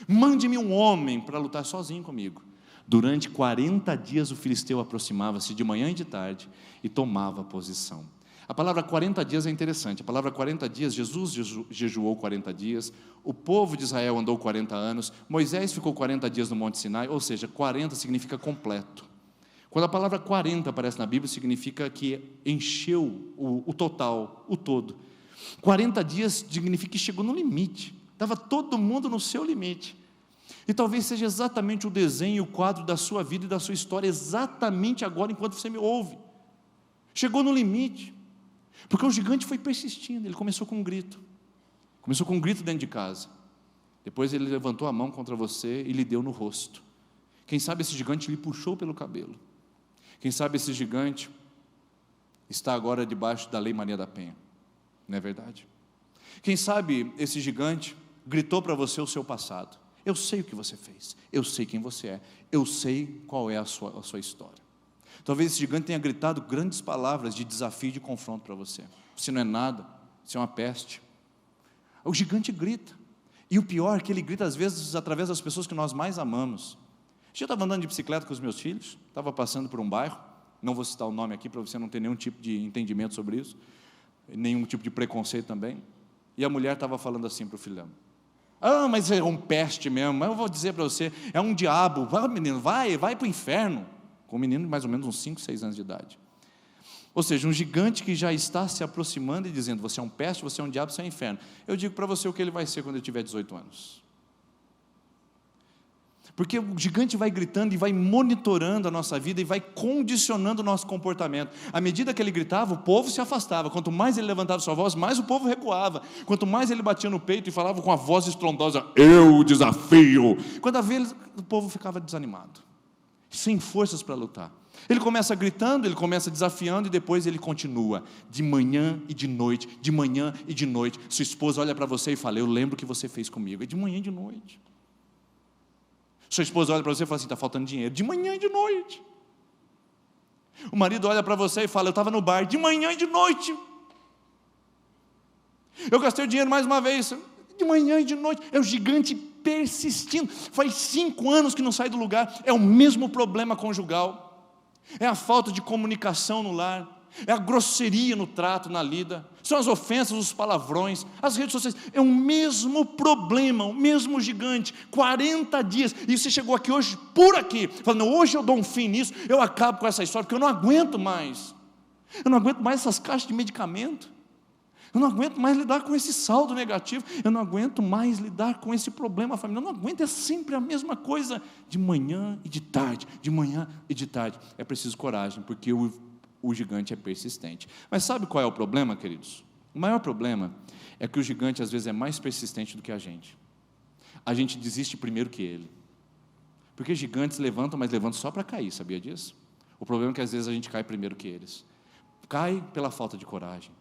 Mande-me um homem para lutar sozinho comigo. Durante 40 dias o filisteu aproximava-se de manhã e de tarde e tomava posição. A palavra 40 dias é interessante. A palavra 40 dias, Jesus jejuou 40 dias, o povo de Israel andou 40 anos, Moisés ficou 40 dias no Monte Sinai, ou seja, 40 significa completo. Quando a palavra 40 aparece na Bíblia, significa que encheu o total, o todo. 40 dias significa que chegou no limite, estava todo mundo no seu limite. E talvez seja exatamente o desenho, o quadro da sua vida e da sua história, exatamente agora, enquanto você me ouve. Chegou no limite. Porque o gigante foi persistindo, ele começou com um grito. Começou com um grito dentro de casa. Depois ele levantou a mão contra você e lhe deu no rosto. Quem sabe esse gigante lhe puxou pelo cabelo. Quem sabe esse gigante está agora debaixo da lei Maria da Penha. Não é verdade? Quem sabe esse gigante gritou para você o seu passado. Eu sei o que você fez, eu sei quem você é, eu sei qual é a sua história. Talvez esse gigante tenha gritado grandes palavras de desafio e de confronto para você. Você não é nada, você é uma peste. O gigante grita. E o pior é que ele grita às vezes através das pessoas que nós mais amamos. Eu estava andando de bicicleta com os meus filhos, estava passando por um bairro, não vou citar o nome aqui para você não ter nenhum tipo de entendimento sobre isso, nenhum tipo de preconceito também. E a mulher estava falando assim para o filhão: ah, mas é um peste mesmo, mas eu vou dizer para você, é um diabo, vai menino, vai para o inferno. Com um menino de mais ou menos uns 5, 6 anos de idade. Ou seja, um gigante que já está se aproximando e dizendo: você é um peste, você é um diabo, você é um inferno. Eu digo para você o que ele vai ser quando ele tiver 18 anos. Porque o gigante vai gritando e vai monitorando a nossa vida e vai condicionando o nosso comportamento. À medida que ele gritava, o povo se afastava. Quanto mais ele levantava sua voz, mais o povo recuava. Quanto mais ele batia no peito e falava com a voz estrondosa: eu desafio. Quando havia, o povo ficava desanimado, sem forças para lutar. Ele começa gritando, ele começa desafiando e depois ele continua, de manhã e de noite, de manhã e de noite. Sua esposa olha para você e fala: eu lembro o que você fez comigo. É de manhã e de noite. Sua esposa olha para você e fala assim, está faltando dinheiro, de manhã e de noite. O marido olha para você e fala, eu estava no bar, de manhã e de noite. Eu gastei o dinheiro mais uma vez, de manhã e de noite. É o gigante persistindo. Faz 5 anos que não sai do lugar. É o mesmo problema conjugal. É a falta de comunicação no lar. É a grosseria no trato, na lida. São as ofensas, os palavrões, as redes sociais. É o mesmo problema, o mesmo gigante. 40 dias. E você chegou aqui hoje, por aqui, falando, hoje eu dou um fim nisso, eu acabo com essa história, porque eu não aguento mais. Eu não aguento mais essas caixas de medicamento. Eu não aguento mais lidar com esse saldo negativo. Eu não aguento mais lidar com esse problema familiar. Eu não aguento, é sempre a mesma coisa. De manhã e de tarde, de manhã e de tarde. É preciso coragem, porque o gigante é persistente. Mas sabe qual é o problema, queridos? O maior problema é que o gigante às vezes é mais persistente do que a gente. A gente desiste primeiro que ele. Porque gigantes levantam, mas levantam só para cair, sabia disso? O problema é que às vezes a gente cai primeiro que eles. Cai pela falta de coragem.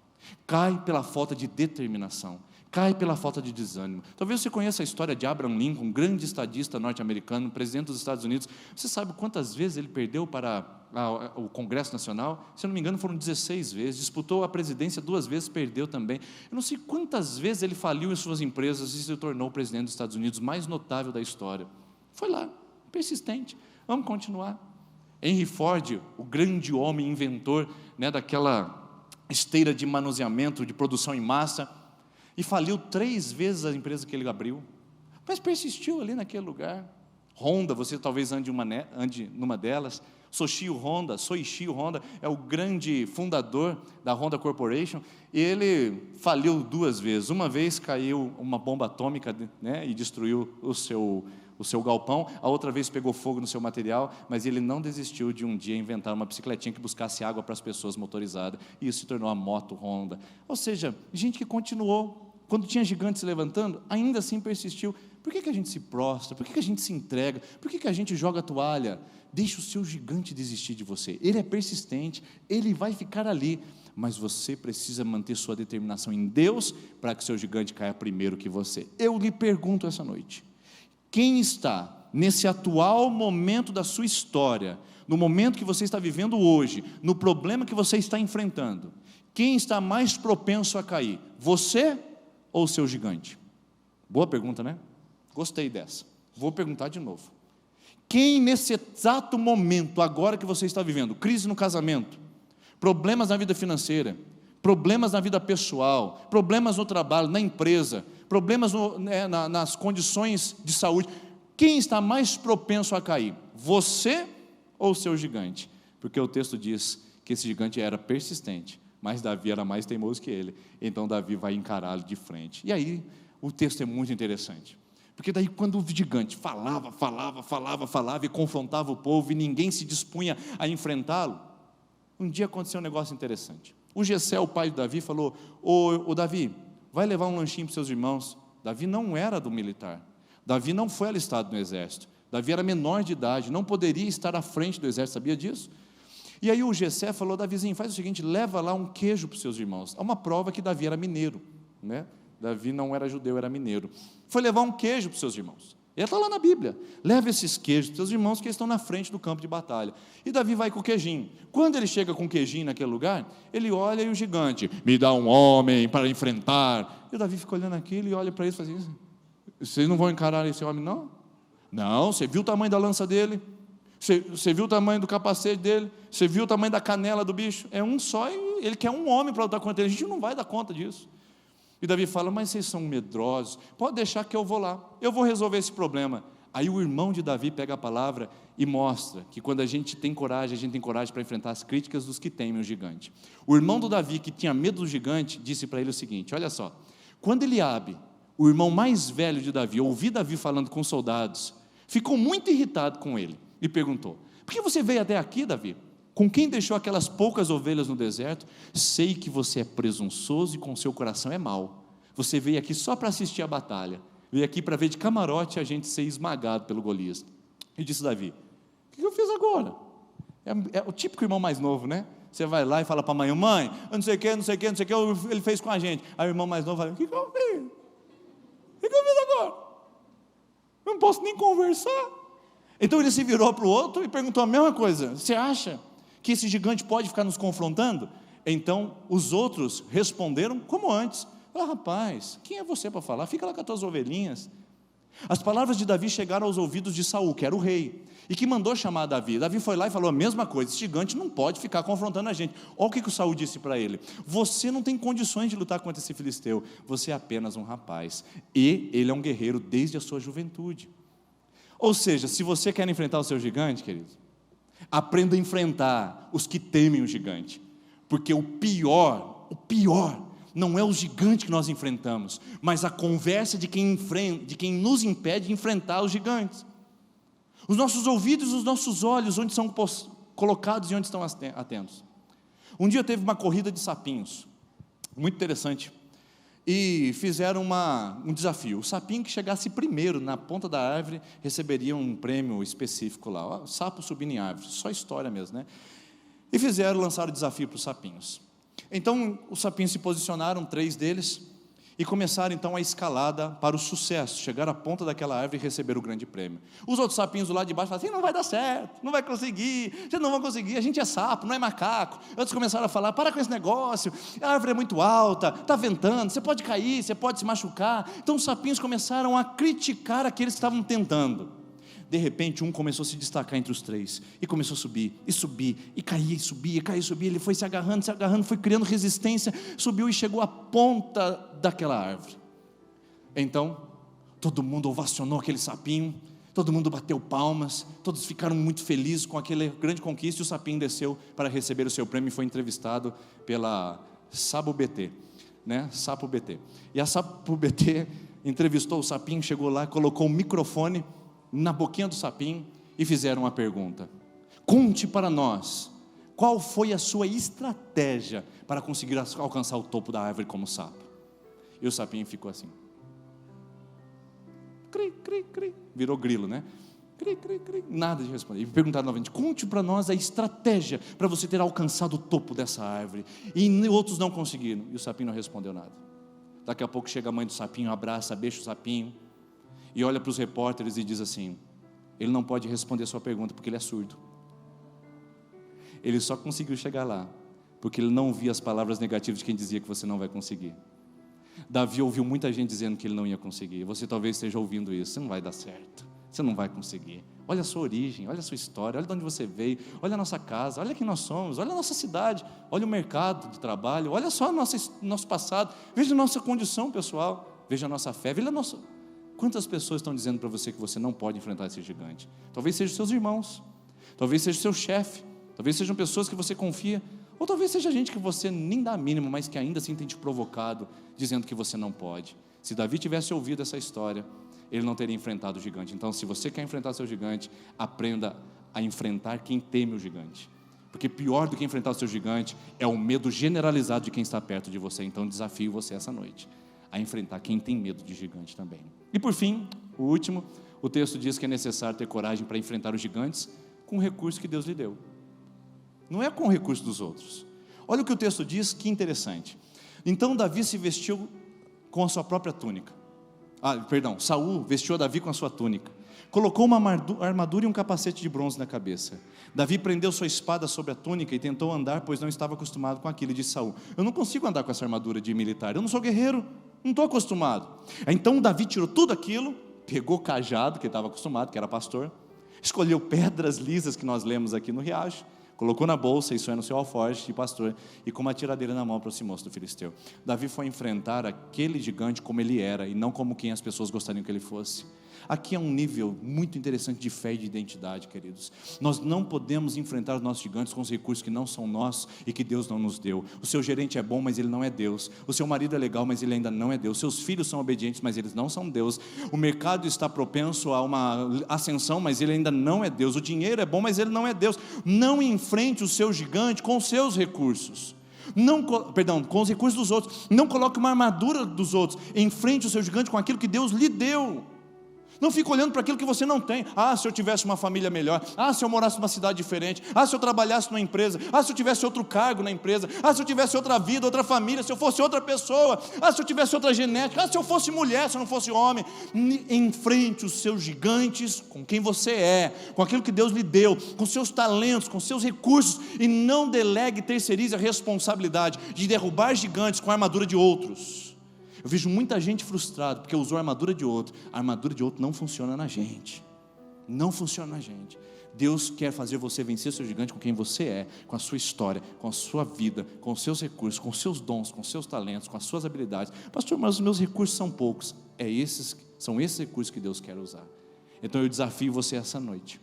Cai pela falta de determinação, cai pela falta de desânimo. Talvez você conheça a história de Abraham Lincoln, um grande estadista norte-americano, presidente dos Estados Unidos. Você sabe quantas vezes ele perdeu para o Congresso Nacional? Se eu não me engano foram 16 vezes, disputou a presidência 2 vezes, perdeu também. Eu não sei quantas vezes ele faliu em suas empresas e se tornou o presidente dos Estados Unidos mais notável da história. Foi lá, persistente. Vamos continuar. Henry Ford, o grande homem inventor, daquela esteira de manuseamento, de produção em massa, e faliu 3 vezes a empresa que ele abriu, mas persistiu ali naquele lugar. Honda, você talvez ande numa delas. Soichiro Honda é o grande fundador da Honda Corporation, e ele faliu 2 vezes. Uma vez caiu uma bomba atômica, e destruiu o seu galpão. A outra vez pegou fogo no seu material, mas ele não desistiu de um dia inventar uma bicicletinha que buscasse água para as pessoas motorizadas, e isso se tornou a moto Honda. Ou seja, gente que continuou, quando tinha gigantes se levantando, ainda assim persistiu. Por que a gente se prostra? Por que a gente se entrega? Por que a gente joga a toalha? Deixa o seu gigante desistir de você. Ele é persistente, ele vai ficar ali, mas você precisa manter sua determinação em Deus para que o seu gigante caia primeiro que você. Eu lhe pergunto essa noite, quem está nesse atual momento da sua história, no momento que você está vivendo hoje, no problema que você está enfrentando, quem está mais propenso a cair? Você ou o seu gigante? Boa pergunta, né? Gostei dessa. Vou perguntar de novo. Quem nesse exato momento, agora que você está vivendo, crise no casamento, problemas na vida financeira, problemas na vida pessoal, problemas no trabalho, na empresa, problemas nas condições de saúde, quem está mais propenso a cair? Você ou o seu gigante? Porque o texto diz que esse gigante era persistente, mas Davi era mais teimoso que ele, então Davi vai encará-lo de frente. E aí o texto é muito interessante, porque daí quando o gigante falava e confrontava o povo e ninguém se dispunha a enfrentá-lo, um dia aconteceu um negócio interessante. O Jessé, o pai de Davi, falou, ô Davi, vai levar um lanchinho para os seus irmãos. Davi não era do militar, Davi não foi alistado no exército, Davi era menor de idade, não poderia estar à frente do exército, sabia disso? E aí o Jessé falou, Davizinho, faz o seguinte, leva lá um queijo para os seus irmãos. É uma prova que Davi era mineiro, Davi não era judeu, era mineiro. Foi levar um queijo para os seus irmãos. Ele está lá na Bíblia. Leva esses queijos para os seus irmãos que estão na frente do campo de batalha. E Davi vai com o queijinho. Quando ele chega com o queijinho naquele lugar, ele olha e o gigante, me dá um homem para enfrentar. E o Davi fica olhando aquilo e olha para ele e fala assim, vocês não vão encarar esse homem não? Não, você viu o tamanho da lança dele? Você viu o tamanho do capacete dele? Você viu o tamanho da canela do bicho? É um só e ele quer um homem para lutar contra ele. A gente não vai dar conta disso. E Davi fala, mas vocês são medrosos, pode deixar que eu vou lá, eu vou resolver esse problema. Aí o irmão de Davi pega a palavra e mostra que quando a gente tem coragem para enfrentar as críticas dos que temem o gigante. O irmão do Davi, que tinha medo do gigante, disse para ele o seguinte, olha só, quando Eliabe, o irmão mais velho de Davi, ouviu Davi falando com os soldados, ficou muito irritado com ele e perguntou, por que você veio até aqui, Davi? Com quem deixou aquelas poucas ovelhas no deserto? Sei que você é presunçoso e com seu coração é mau. Você veio aqui só para assistir a batalha. Veio aqui para ver de camarote a gente ser esmagado pelo Golias. E disse Davi, o que eu fiz agora? É o típico irmão mais novo, né? Você vai lá e fala para a mãe, não sei o que, ele fez com a gente. Aí o irmão mais novo fala, o que eu fiz? O que eu fiz agora? Eu não posso nem conversar. Então ele se virou para o outro e perguntou a mesma coisa: você acha que esse gigante pode ficar nos confrontando? Então os outros responderam como antes: rapaz, quem é você para falar? Fica lá com as tuas ovelhinhas. As palavras de Davi chegaram aos ouvidos de Saul, que era o rei, e que mandou chamar Davi. Davi foi lá e falou a mesma coisa: esse gigante não pode ficar confrontando a gente. Olha o que o Saul disse para ele: você não tem condições de lutar contra esse filisteu, você é apenas um rapaz, e ele é um guerreiro desde a sua juventude. Ou seja, se você quer enfrentar o seu gigante, querido, aprenda a enfrentar os que temem o gigante, porque o pior não é o gigante que nós enfrentamos, mas a conversa de quem nos impede de enfrentar os gigantes. Os nossos ouvidos e os nossos olhos, onde são colocados e onde estão atentos. Um dia teve uma corrida de sapinhos, muito interessante, e fizeram um desafio: o sapinho que chegasse primeiro na ponta da árvore receberia um prêmio específico lá. O sapo subindo em árvore, só história mesmo, né? E lançaram o desafio para os sapinhos. Então os sapinhos se posicionaram, 3 deles, e começaram então a escalada para o sucesso, chegar à ponta daquela árvore e receber o grande prêmio. Os outros sapinhos do lado de baixo falaram assim: não vai dar certo, não vai conseguir, vocês não vão conseguir, a gente é sapo, não é macaco. Outros começaram a falar: para com esse negócio, a árvore é muito alta, está ventando, você pode cair, você pode se machucar. Então os sapinhos começaram a criticar aqueles que estavam tentando. De repente um começou a se destacar entre os 3, e começou a subir, e caía, e subia, ele foi se agarrando, foi criando resistência, subiu e chegou à ponta daquela árvore. Então, todo mundo ovacionou aquele sapinho, todo mundo bateu palmas, todos ficaram muito felizes com aquela grande conquista, e o sapinho desceu para receber o seu prêmio e foi entrevistado pela Sapo BT, né? Sapo BT. E a Sapo BT entrevistou o sapinho, chegou lá, colocou o microfone na boquinha do sapinho e fizeram uma pergunta: conte para nós, qual foi a sua estratégia para conseguir alcançar o topo da árvore como sapo? E o sapinho ficou assim, cri, cri, cri, virou grilo, né? Cri, cri, cri, nada de responder. E perguntaram novamente: conte para nós a estratégia para você ter alcançado o topo dessa árvore. E outros não conseguiram, e o sapinho não respondeu nada. Daqui a pouco chega a mãe do sapinho, abraça, beija o sapinho e olha para os repórteres e diz assim: ele não pode responder a sua pergunta porque ele é surdo. Ele só conseguiu chegar lá porque ele não ouvia as palavras negativas de quem dizia que você não vai conseguir. Davi ouviu muita gente dizendo que ele não ia conseguir. Você talvez esteja ouvindo isso: você não vai dar certo, você não vai conseguir. Olha a sua origem, olha a sua história, olha de onde você veio, olha a nossa casa, olha quem nós somos, olha a nossa cidade, olha o mercado de trabalho, olha só nosso passado, veja a nossa condição pessoal, veja a nossa fé, veja a nossa... Quantas pessoas estão dizendo para você que você não pode enfrentar esse gigante? Talvez sejam seus irmãos, talvez seja seu chefe, talvez sejam pessoas que você confia, ou talvez seja gente que você nem dá a mínima, mas que ainda assim tem te provocado, dizendo que você não pode. Se Davi tivesse ouvido essa história, ele não teria enfrentado o gigante. Então, se você quer enfrentar seu gigante, aprenda a enfrentar quem teme o gigante, porque pior do que enfrentar o seu gigante é o medo generalizado de quem está perto de você. Então desafio você essa noite a enfrentar quem tem medo de gigante também. E por fim, o último, o texto diz que é necessário ter coragem para enfrentar os gigantes com o recurso que Deus lhe deu, não é com o recurso dos outros. Olha o que o texto diz, que interessante. Então Davi se vestiu com a sua própria túnica. Saul vestiu a Davi com a sua túnica, colocou uma armadura e um capacete de bronze na cabeça. Davi prendeu sua espada sobre a túnica e tentou andar, pois não estava acostumado com aquilo. E disse Saul: eu não consigo andar com essa armadura de militar, eu não sou guerreiro, não estou acostumado. Então Davi tirou tudo aquilo, pegou o cajado, que ele estava acostumado, que era pastor, escolheu pedras lisas que nós lemos aqui no riacho, colocou na bolsa, isso é no seu alforje de pastor, e com uma tiradeira na mão aproximou-se do filisteu. Davi foi enfrentar aquele gigante como ele era, e não como quem as pessoas gostariam que ele fosse. Aqui é um nível muito interessante de fé e de identidade, queridos. Nós não podemos enfrentar os nossos gigantes com os recursos que não são nossos e que Deus não nos deu. O seu gerente é bom, mas ele não é Deus. O seu marido é legal, mas ele ainda não é Deus. Seus filhos são obedientes, mas eles não são Deus. O mercado está propenso a uma ascensão, mas ele ainda não é Deus. O dinheiro é bom, mas ele não é Deus. Não enfrente o seu gigante com os seus recursos. Com os recursos dos outros. Não coloque uma armadura dos outros. Enfrente o seu gigante com aquilo que Deus lhe deu. Não fica olhando para aquilo que você não tem. Se eu tivesse uma família melhor. Se eu morasse numa cidade diferente. Se eu trabalhasse numa empresa. Se eu tivesse outro cargo na empresa. Se eu tivesse outra vida, outra família. Se eu fosse outra pessoa. Se eu tivesse outra genética. Se eu fosse mulher, se eu não fosse homem. Enfrente os seus gigantes com quem você é, com aquilo que Deus lhe deu, com seus talentos, com seus recursos, e não delegue e terceirize a responsabilidade de derrubar gigantes com a armadura de outros. Eu vejo muita gente frustrada porque usou a armadura de outro. A armadura de outro não funciona na gente. Não funciona na gente. Deus quer fazer você vencer seu gigante com quem você é, com a sua história, com a sua vida, com os seus recursos, com os seus dons, com os seus talentos, com as suas habilidades. Pastor, mas os meus recursos são poucos. São esses recursos que Deus quer usar. Então eu desafio você essa noite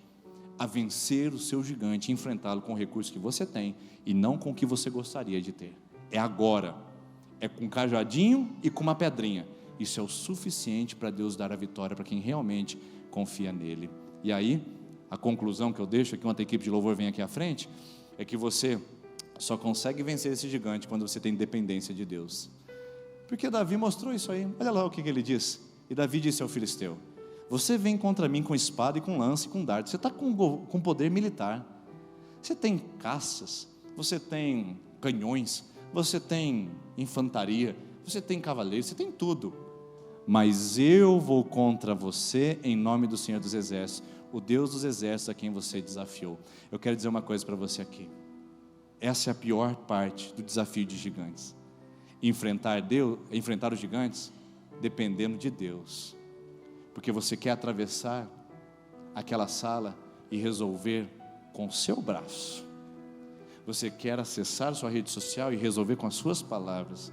a vencer o seu gigante, enfrentá-lo com o recurso que você tem e não com o que você gostaria de ter. É agora. É com um cajadinho e com uma pedrinha. Isso é o suficiente para Deus dar a vitória para quem realmente confia nele. E aí, a conclusão que eu deixo aqui, enquanto a equipe de louvor vem aqui à frente, é que você só consegue vencer esse gigante quando você tem dependência de Deus. Porque Davi mostrou isso aí. Olha lá o que ele diz. E Davi disse ao filisteu: você vem contra mim com espada e com lança e com dardo. Você está com poder militar. Você tem caças, você tem canhões, você tem infantaria, você tem cavaleiros, você tem tudo. Mas eu vou contra você em nome do Senhor dos Exércitos, o Deus dos Exércitos a quem você desafiou. Eu quero dizer uma coisa para você aqui. Essa é a pior parte do desafio de gigantes. Enfrentar os gigantes dependendo de Deus. Porque você quer atravessar aquela sala e resolver com o seu braço. Você quer acessar sua rede social e resolver com as suas palavras.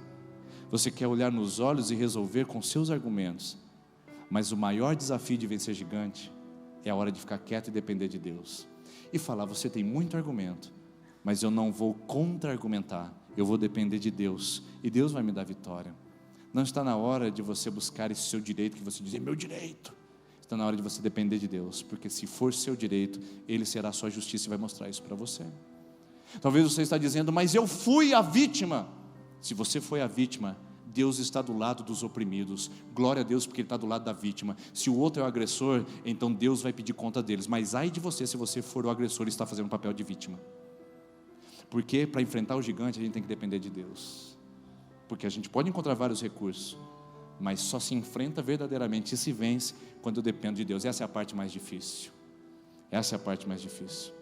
Você quer olhar nos olhos e resolver com seus argumentos. Mas o maior desafio de vencer gigante é a hora de ficar quieto e depender de Deus. E falar: você tem muito argumento, mas eu não vou contra-argumentar. Eu vou depender de Deus. E Deus vai me dar vitória. Não está na hora de você buscar esse seu direito, que você diz: é meu direito. Está na hora de você depender de Deus. Porque se for seu direito, Ele será a sua justiça e vai mostrar isso para você. Talvez você está dizendo: mas eu fui a vítima. Se você foi a vítima, Deus está do lado dos oprimidos. Glória a Deus, porque Ele está do lado da vítima. Se o outro é o agressor, então Deus vai pedir conta deles. Mas ai de você se você for o agressor e está fazendo um papel de vítima. Porque para enfrentar o gigante a gente tem que depender de Deus. Porque a gente pode encontrar vários recursos, mas só se enfrenta verdadeiramente e se vence quando eu dependo de Deus. Essa é a parte mais difícil. Essa é a parte mais difícil.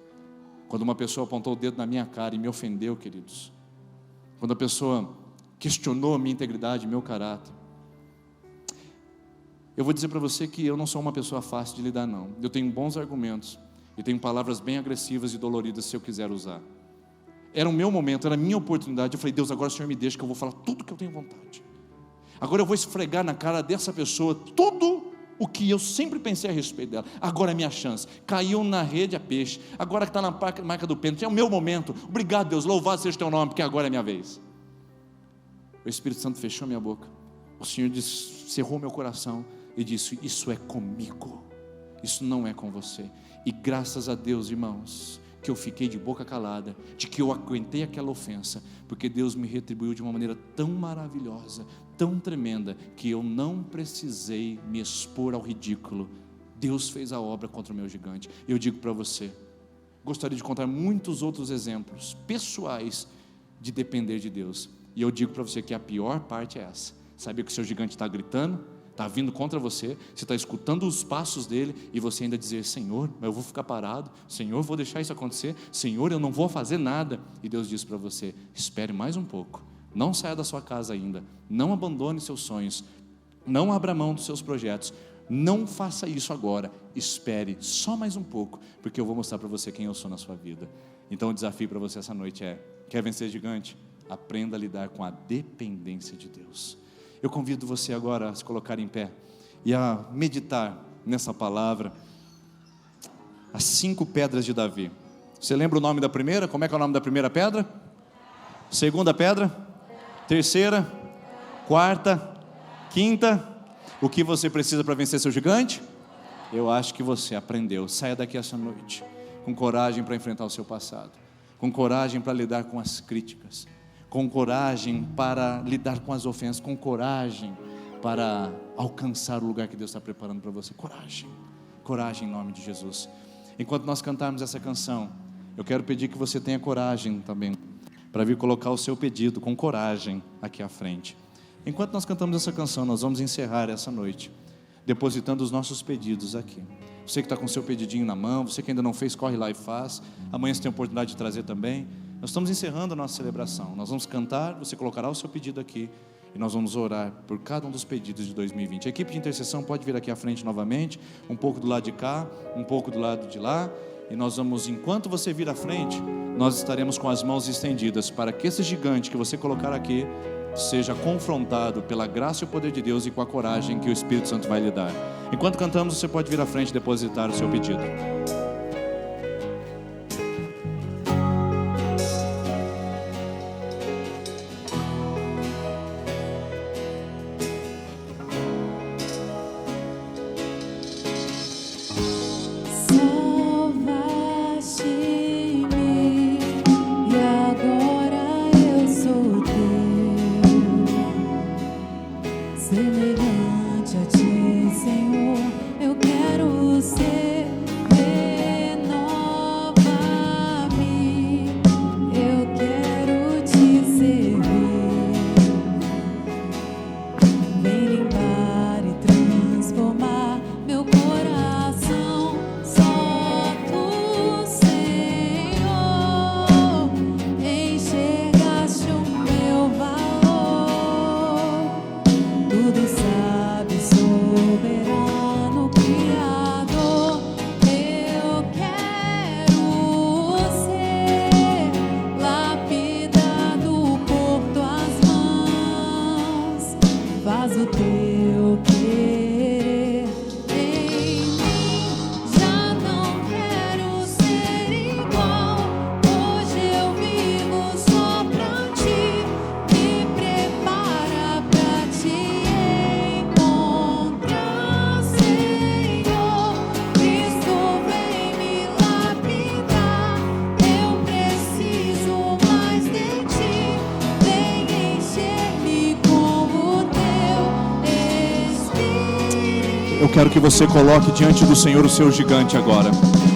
Quando uma pessoa apontou o dedo na minha cara e me ofendeu, queridos, quando a pessoa questionou a minha integridade, meu caráter, eu vou dizer para você que eu não sou uma pessoa fácil de lidar, não. Eu tenho bons argumentos e tenho palavras bem agressivas e doloridas se eu quiser usar. Era o meu momento, era a minha oportunidade. Eu falei: Deus, agora o Senhor me deixa que eu vou falar tudo que eu tenho vontade. Agora eu vou esfregar na cara dessa pessoa tudo o que eu sempre pensei a respeito dela. Agora é minha chance. Caiu na rede a peixe. Agora que está na marca do pênalti, é o meu momento. Obrigado, Deus, louvado seja o teu nome, porque agora é minha vez. O Espírito Santo fechou minha boca. O Senhor cerrou meu coração e disse: isso é comigo, isso não é com você. E graças a Deus, irmãos, que eu fiquei de boca calada, de que eu aguentei aquela ofensa, porque Deus me retribuiu de uma maneira tão maravilhosa, tão tremenda, que eu não precisei me expor ao ridículo. Deus fez a obra contra o meu gigante. Eu digo para você, gostaria de contar muitos outros exemplos pessoais de depender de Deus, e eu digo para você que a pior parte é essa: saber que o seu gigante está gritando, está vindo contra você, você está escutando os passos dele, e você ainda dizer: Senhor, eu vou ficar parado, Senhor, eu vou deixar isso acontecer, Senhor, eu não vou fazer nada. E Deus diz para você: espere mais um pouco, não saia da sua casa ainda, não abandone seus sonhos, não abra mão dos seus projetos, não faça isso agora, espere só mais um pouco, porque eu vou mostrar para você quem eu sou na sua vida. Então o desafio para você essa noite é: quer vencer gigante? Aprenda a lidar com a dependência de Deus. Eu convido você agora a se colocar em pé e a meditar nessa palavra, as 5 pedras de Davi. Você lembra o nome da primeira? Como é que é o nome da primeira pedra? Segunda pedra? Terceira? Quarta? Quinta? O que você precisa para vencer seu gigante? Eu acho que você aprendeu. Saia daqui essa noite com coragem para enfrentar o seu passado, com coragem para lidar com as críticas, com coragem para lidar com as ofensas, com coragem para alcançar o lugar que Deus está preparando para você. Coragem em nome de Jesus. Enquanto nós cantarmos essa canção, eu quero pedir que você tenha coragem também, para vir colocar o seu pedido com coragem aqui à frente. Enquanto nós cantamos essa canção, nós vamos encerrar essa noite, depositando os nossos pedidos aqui. Você que está com o seu pedidinho na mão, você que ainda não fez, corre lá e faz. Amanhã você tem a oportunidade de trazer também. Nós estamos encerrando a nossa celebração. Nós vamos cantar, você colocará o seu pedido aqui, e nós vamos orar por cada um dos pedidos de 2020. A equipe de intercessão pode vir aqui à frente novamente, um pouco do lado de cá, um pouco do lado de lá, e nós vamos, enquanto você vir à frente, nós estaremos com as mãos estendidas, para que esse gigante que você colocar aqui, seja confrontado pela graça e o poder de Deus e com a coragem que o Espírito Santo vai lhe dar. Enquanto cantamos, você pode vir à frente e depositar o seu pedido. Semelhante a ti, Senhor, eu quero ser. Renova-me, eu quero te servir. Vem limpar e transformar meu coração. Só tu, Senhor, enxergaste o meu valor. Tudo sabe, soberano Criador, eu quero ser lapidado por tuas mãos. Faz o teu querer em mim. Já não quero ser igual. Hoje eu vivo só pra ti. Me prepara pra te encontrar, Senhor. Cristo vem me lapidar. Eu preciso mais de ti. Vem encher-me com o teu Espírito. Eu quero que você coloque diante do Senhor o seu gigante agora.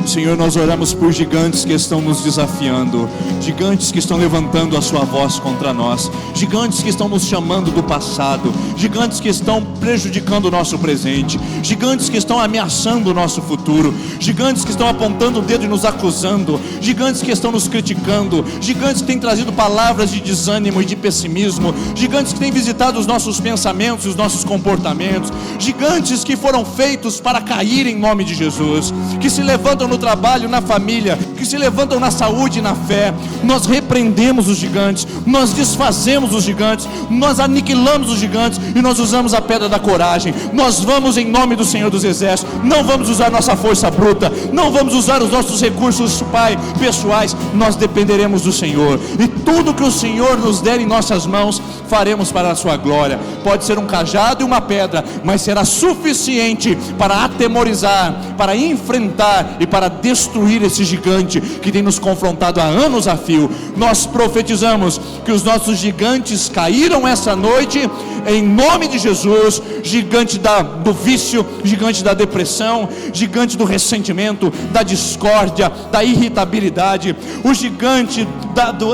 Senhor, nós oramos por gigantes que estão nos desafiando, gigantes que estão levantando a sua voz contra nós, gigantes que estão nos chamando do passado, gigantes que estão prejudicando o nosso presente, gigantes que estão ameaçando o nosso futuro, gigantes que estão apontando o dedo e nos acusando, gigantes que estão nos criticando, gigantes que têm trazido palavras de desânimo e de pessimismo, gigantes que têm visitado os nossos pensamentos e os nossos comportamentos, gigantes que foram feitos para cair em nome de Jesus, que se levantam no trabalho, na família, que se levantam na saúde e na fé. Nós repreendemos os gigantes, nós desfazemos os gigantes, nós aniquilamos os gigantes e nós usamos a pedra da coragem. Nós vamos em nome do Senhor dos Exércitos, não vamos usar nossa força bruta, não vamos usar os nossos recursos, Pai, pessoais. Nós dependeremos do Senhor, e tudo que o Senhor nos der em nossas mãos, faremos para a sua glória. Pode ser um cajado e uma pedra, mas será suficiente para atemorizar, para enfrentar e para destruir esse gigante que tem nos confrontado há anos a fio. Nós profetizamos que os nossos gigantes caíram essa noite em nome de Jesus. Gigante do vício, gigante da depressão, gigante do ressentimento, da discórdia, da irritabilidade, o gigante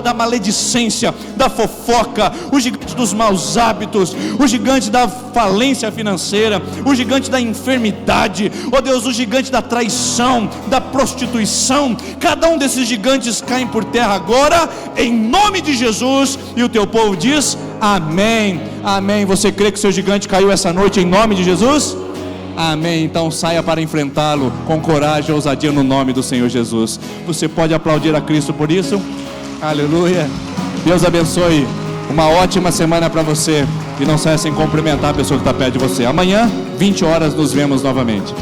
da maledicência, da fofoca, o gigante dos maus hábitos, o gigante da falência financeira, o gigante da enfermidade, ó Deus, o gigante da traição, da prostituição. Cada um desses gigantes caem por terra agora em nome de Jesus, e o teu povo diz amém, amém. Você crê que o seu gigante caiu essa noite em nome de Jesus? Amém. Então saia para enfrentá-lo com coragem e ousadia no nome do Senhor Jesus. Você pode aplaudir a Cristo por isso? Aleluia. Deus abençoe. Uma ótima semana para você, e não saia sem cumprimentar a pessoa que está perto de você. Amanhã, 20 horas, nos vemos novamente.